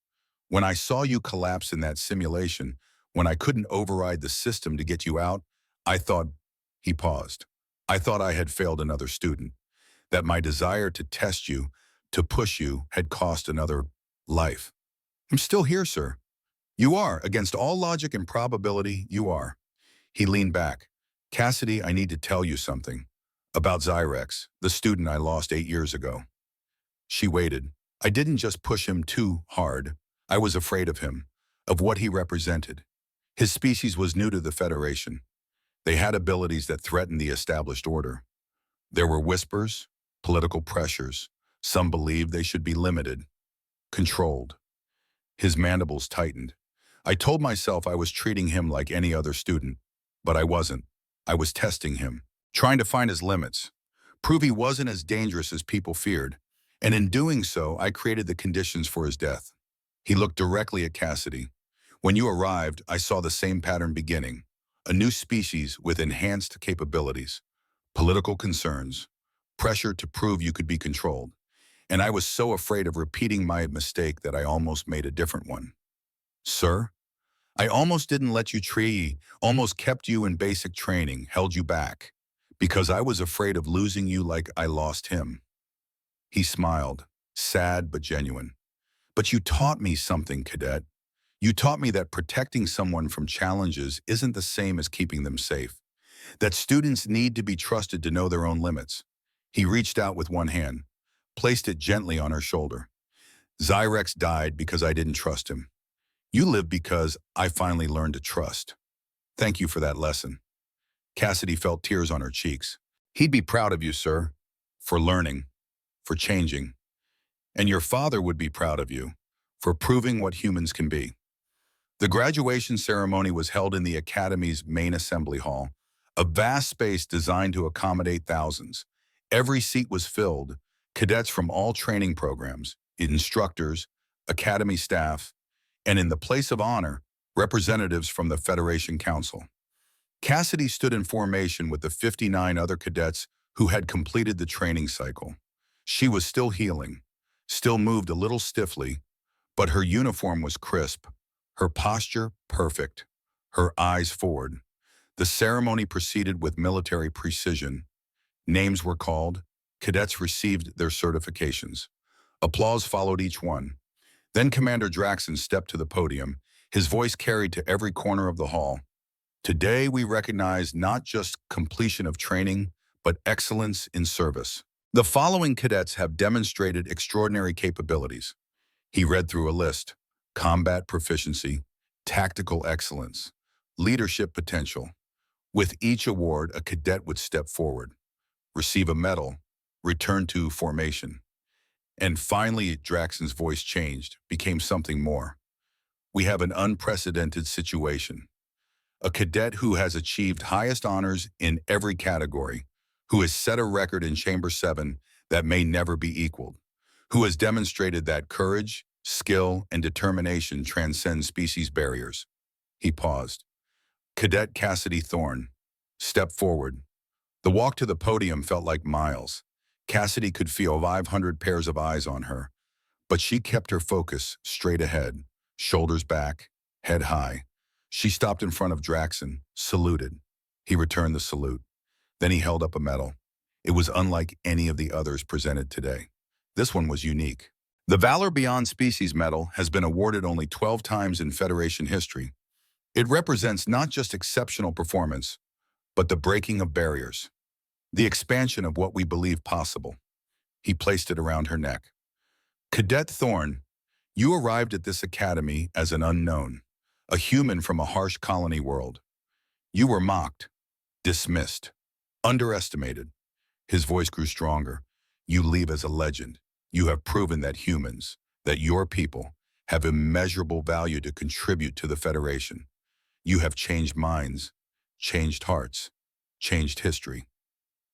When I saw you collapse in that simulation, when I couldn't override the system to get you out, I thought, he paused. I thought I had failed another student, that my desire to test you, to push you, had cost another life. I'm still here, sir. You are, against all logic and probability, you are. He leaned back. Cassidy, I need to tell you something. About Zyrex, the student I lost 8 years ago. She waited. I didn't just push him too hard. I was afraid of him, of what he represented. His species was new to the Federation. They had abilities that threatened the established order. There were whispers, political pressures. Some believed they should be limited, controlled. His mandibles tightened. I told myself I was treating him like any other student, but I wasn't. I was testing him, trying to find his limits, prove he wasn't as dangerous as people feared, and in doing so, I created the conditions for his death. He looked directly at Cassidy. When you arrived, I saw the same pattern beginning. A new species with enhanced capabilities, political concerns, pressure to prove you could be controlled. And I was so afraid of repeating my mistake that I almost made a different one. Sir, I almost didn't let you tree, almost kept you in basic training, held you back, because I was afraid of losing you like I lost him. He smiled, sad but genuine. But you taught me something, cadet. You taught me that protecting someone from challenges isn't the same as keeping them safe, that students need to be trusted to know their own limits. He reached out with one hand, placed it gently on her shoulder. Zyrex died because I didn't trust him. You live because I finally learned to trust. Thank you for that lesson. Cassidy felt tears on her cheeks. He'd be proud of you, sir, for learning, for changing. And your father would be proud of you for proving what humans can be. The graduation ceremony was held in the Academy's main assembly hall, a vast space designed to accommodate thousands. Every seat was filled, cadets from all training programs, instructors, Academy staff, and in the place of honor, representatives from the Federation Council. Cassidy stood in formation with the 59 other cadets who had completed the training cycle. She was still healing, still moved a little stiffly, but her uniform was crisp, her posture perfect, her eyes forward. The ceremony proceeded with military precision. Names were called, cadets received their certifications. Applause followed each one. Then Commander Draxon stepped to the podium, his voice carried to every corner of the hall. Today we recognize not just completion of training, but excellence in service. The following cadets have demonstrated extraordinary capabilities. He read through a list: combat proficiency, tactical excellence, leadership potential. With each award, a cadet would step forward, receive a medal, return to formation. And finally, Draxon's voice changed, became something more. We have an unprecedented situation. A cadet who has achieved highest honors in every category, who has set a record in Chamber 7 that may never be equaled, who has demonstrated that courage, skill, and determination transcend species barriers. He paused. Cadet Cassidy Thorne stepped forward. The walk to the podium felt like miles. Cassidy could feel 500 pairs of eyes on her, but she kept her focus straight ahead, shoulders back, head high. She stopped in front of Draxon, saluted. He returned the salute. Then he held up a medal. It was unlike any of the others presented today. This one was unique. The Valor Beyond Species Medal has been awarded only 12 times in Federation history. It represents not just exceptional performance, but the breaking of barriers, the expansion of what we believe possible. He placed it around her neck. Cadet Thorne, you arrived at this academy as an unknown, a human from a harsh colony world. You were mocked, Dismissed. Underestimated. His voice grew stronger. You leave as a legend. You have proven that humans, that your people, have immeasurable value to contribute to the Federation. You have changed minds, changed hearts, changed history.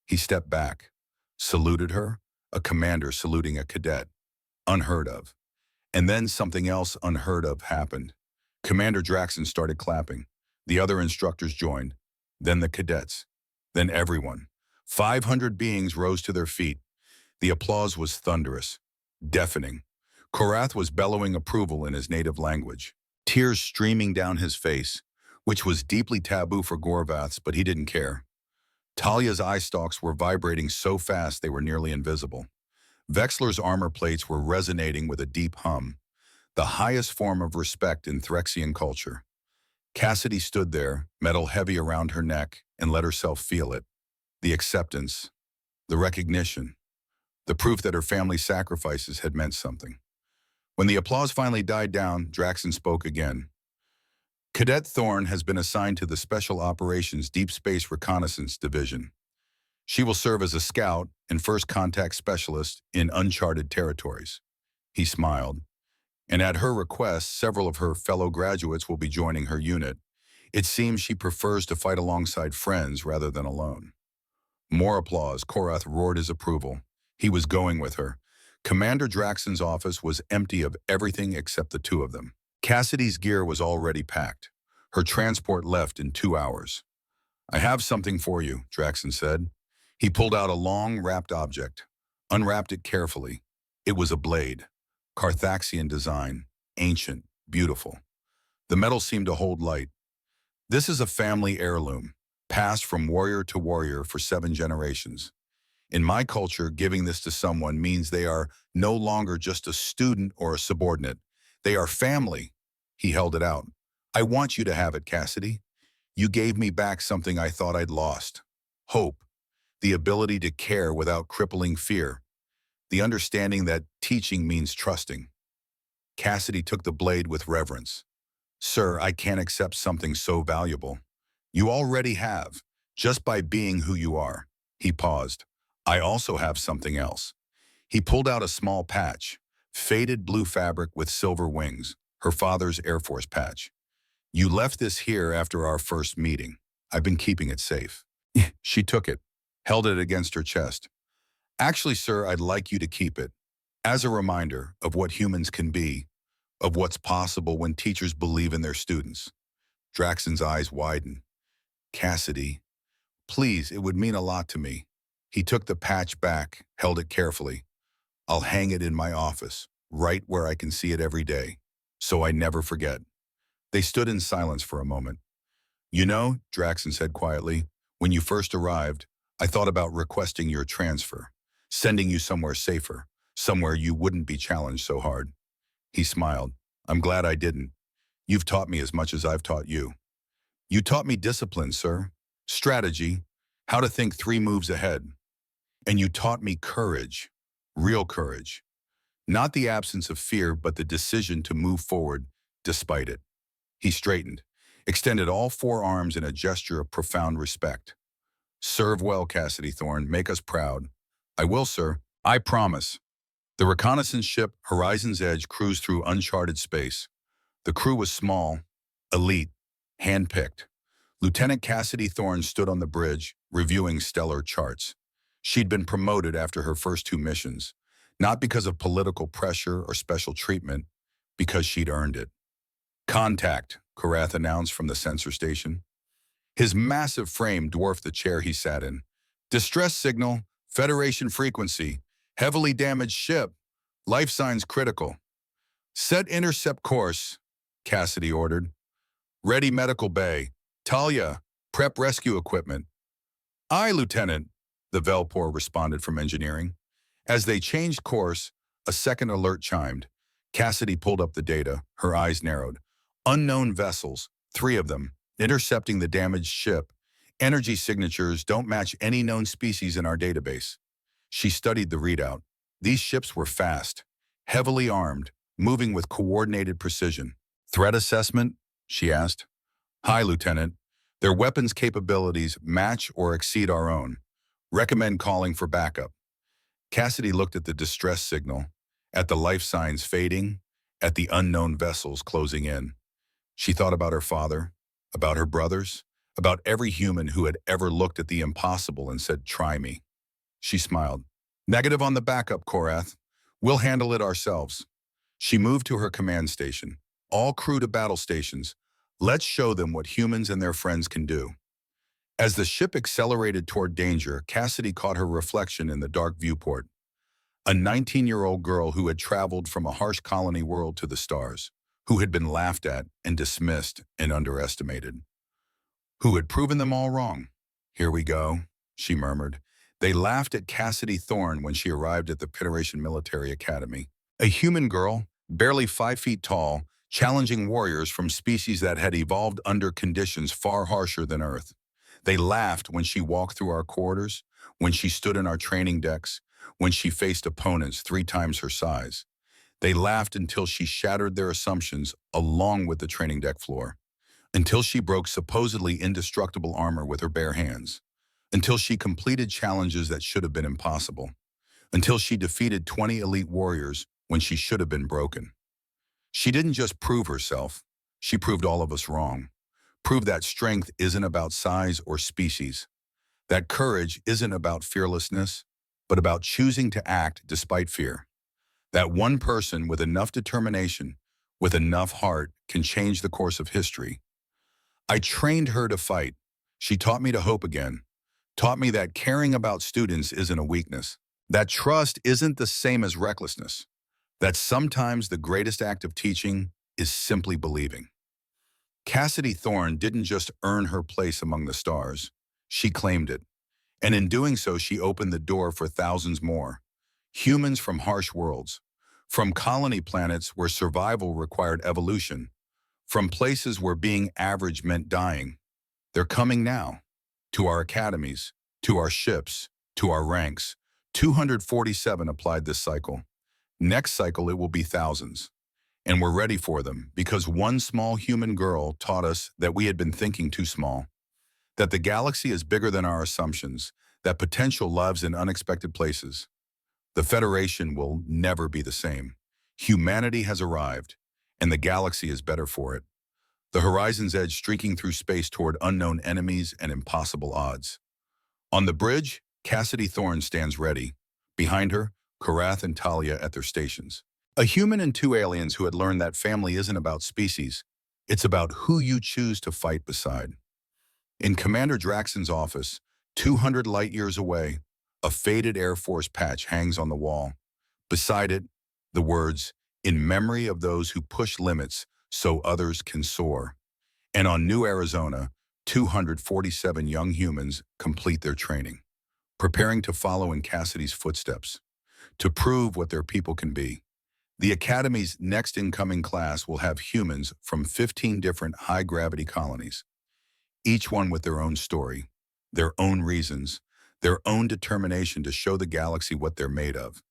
He stepped back, saluted her, a commander saluting a cadet. Unheard of. And then something else unheard of happened. Commander Draxon started clapping. The other instructors joined. Then the cadets. Then everyone. 500 beings rose to their feet. The applause was thunderous, deafening. Korath was bellowing approval in his native language, tears streaming down his face, which was deeply taboo for Gorvaths, but he didn't care. Talia's eye stalks were vibrating so fast they were nearly invisible. Vexler's armor plates were resonating with a deep hum, the highest form of respect in Threxian culture. Cassidy stood there, metal heavy around her neck, and let herself feel it. The acceptance, the recognition, the proof that her family's sacrifices had meant something. When the applause finally died down, Draxon spoke again. Cadet Thorne has been assigned to the Special Operations Deep Space Reconnaissance Division. She will serve as a scout and first contact specialist in uncharted territories. He smiled. And at her request, several of her fellow graduates will be joining her unit. It seems she prefers to fight alongside friends rather than alone. More applause. Korath roared his approval. He was going with her. Commander Draxon's office was empty of everything except the two of them. Cassidy's gear was already packed. Her transport left in 2 hours. I have something for you, Draxon said. He pulled out a long, wrapped object, unwrapped it carefully. It was a blade, Carthaxian design, ancient, beautiful. The metal seemed to hold light. This is a family heirloom, passed from warrior to warrior for 7 generations. In my culture, giving this to someone means they are no longer just a student or a subordinate. They are family. He held it out. I want you to have it, Cassidy. You gave me back something I thought I'd lost. Hope. The ability to care without crippling fear. The understanding that teaching means trusting. Cassidy took the blade with reverence. Sir, I can't accept something so valuable. You already have, just by being who you are. He paused. I also have something else. He pulled out a small patch, faded blue fabric with silver wings, her father's Air Force patch. You left this here after our first meeting. I've been keeping it safe. She took it, held it against her chest. Actually, sir, I'd like you to keep it, as a reminder of what humans can be, of what's possible when teachers believe in their students. Draxon's eyes widened. Cassidy, please, it would mean a lot to me. He took the patch back, held it carefully. I'll hang it in my office, right where I can see it every day, so I never forget. They stood in silence for a moment. You know, Draxon said quietly, when you first arrived, I thought about requesting your transfer, sending you somewhere safer, somewhere you wouldn't be challenged so hard. He smiled. I'm glad I didn't. You've taught me as much as I've taught you. You taught me discipline, sir, strategy, how to think 3 moves ahead. And you taught me courage, real courage. Not the absence of fear, but the decision to move forward despite it. He straightened, extended all 4 arms in a gesture of profound respect. Serve well, Cassidy Thorne. Make us proud. I will, sir. I promise. The reconnaissance ship Horizon's Edge cruised through uncharted space. The crew was small, elite, hand-picked. Lieutenant Cassidy Thorne stood on the bridge, reviewing stellar charts. She'd been promoted after her first 2 missions, not because of political pressure or special treatment, because she'd earned it. Contact, Korath announced from the sensor station. His massive frame dwarfed the chair he sat in. Distress signal, Federation frequency, heavily damaged ship, life signs critical. Set intercept course, Cassidy ordered. Ready medical bay. Talia, prep rescue equipment. Aye, Lieutenant, the Velpor responded from engineering. As they changed course, a second alert chimed. Cassidy pulled up the data, her eyes narrowed. Unknown vessels, 3 of them, intercepting the damaged ship. Energy signatures don't match any known species in our database. She studied the readout. These ships were fast, heavily armed, moving with coordinated precision. Threat assessment? She asked. Hi, Lieutenant. Their weapons capabilities match or exceed our own. Recommend calling for backup. Cassidy looked at the distress signal, at the life signs fading, at the unknown vessels closing in. She thought about her father, about her brothers, about every human who had ever looked at the impossible and said, "Try me." She smiled. "Negative on the backup, Korath. We'll handle it ourselves." She moved to her command station. "All crew to battle stations. Let's show them what humans and their friends can do." As the ship accelerated toward danger, Cassidy caught her reflection in the dark viewport. A 19-year-old girl who had traveled from a harsh colony world to the stars, who had been laughed at and dismissed and underestimated, who had proven them all wrong. "Here we go," she murmured. They laughed at Cassidy Thorne when she arrived at the Federation Military Academy. A human girl, barely 5 feet tall, challenging warriors from species that had evolved under conditions far harsher than Earth. They laughed when she walked through our corridors, when she stood in our training decks, when she faced opponents 3 times her size. They laughed until she shattered their assumptions along with the training deck floor, until she broke supposedly indestructible armor with her bare hands, until she completed challenges that should have been impossible, until she defeated 20 elite warriors when she should have been broken. She didn't just prove herself, she proved all of us wrong. Proved that strength isn't about size or species, that courage isn't about fearlessness, but about choosing to act despite fear. That one person with enough determination, with enough heart, can change the course of history. I trained her to fight. She taught me to hope again. Taught me that caring about students isn't a weakness. That trust isn't the same as recklessness. That sometimes the greatest act of teaching is simply believing. Cassidy Thorne didn't just earn her place among the stars. She claimed it. And in doing so, she opened the door for thousands more. Humans from harsh worlds, from colony planets where survival required evolution, from places where being average meant dying. They're coming now, to our academies, to our ships, to our ranks. 247 applied this cycle. Next cycle, it will be thousands. And we're ready for them because one small human girl taught us that we had been thinking too small, that the galaxy is bigger than our assumptions, that potential lives in unexpected places. The Federation will never be the same. Humanity has arrived, and the galaxy is better for it. The horizon's edge streaking through space toward unknown enemies and impossible odds. On the bridge, Cassidy Thorne stands ready. Behind her, Korath and Talia at their stations. A human and 2 aliens who had learned that family isn't about species. It's about who you choose to fight beside. In Commander Draxon's office, 200 light years away, a faded Air Force patch hangs on the wall. Beside it, the words, "In memory of those who push limits so others can soar." And on New Arizona, 247 young humans complete their training, preparing to follow in Cassidy's footsteps, to prove what their people can be. The Academy's next incoming class will have humans from 15 different high-gravity colonies, each one with their own story, their own reasons, their own determination to show the galaxy what they're made of.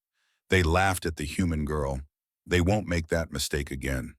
They laughed at the human girl. They won't make that mistake again.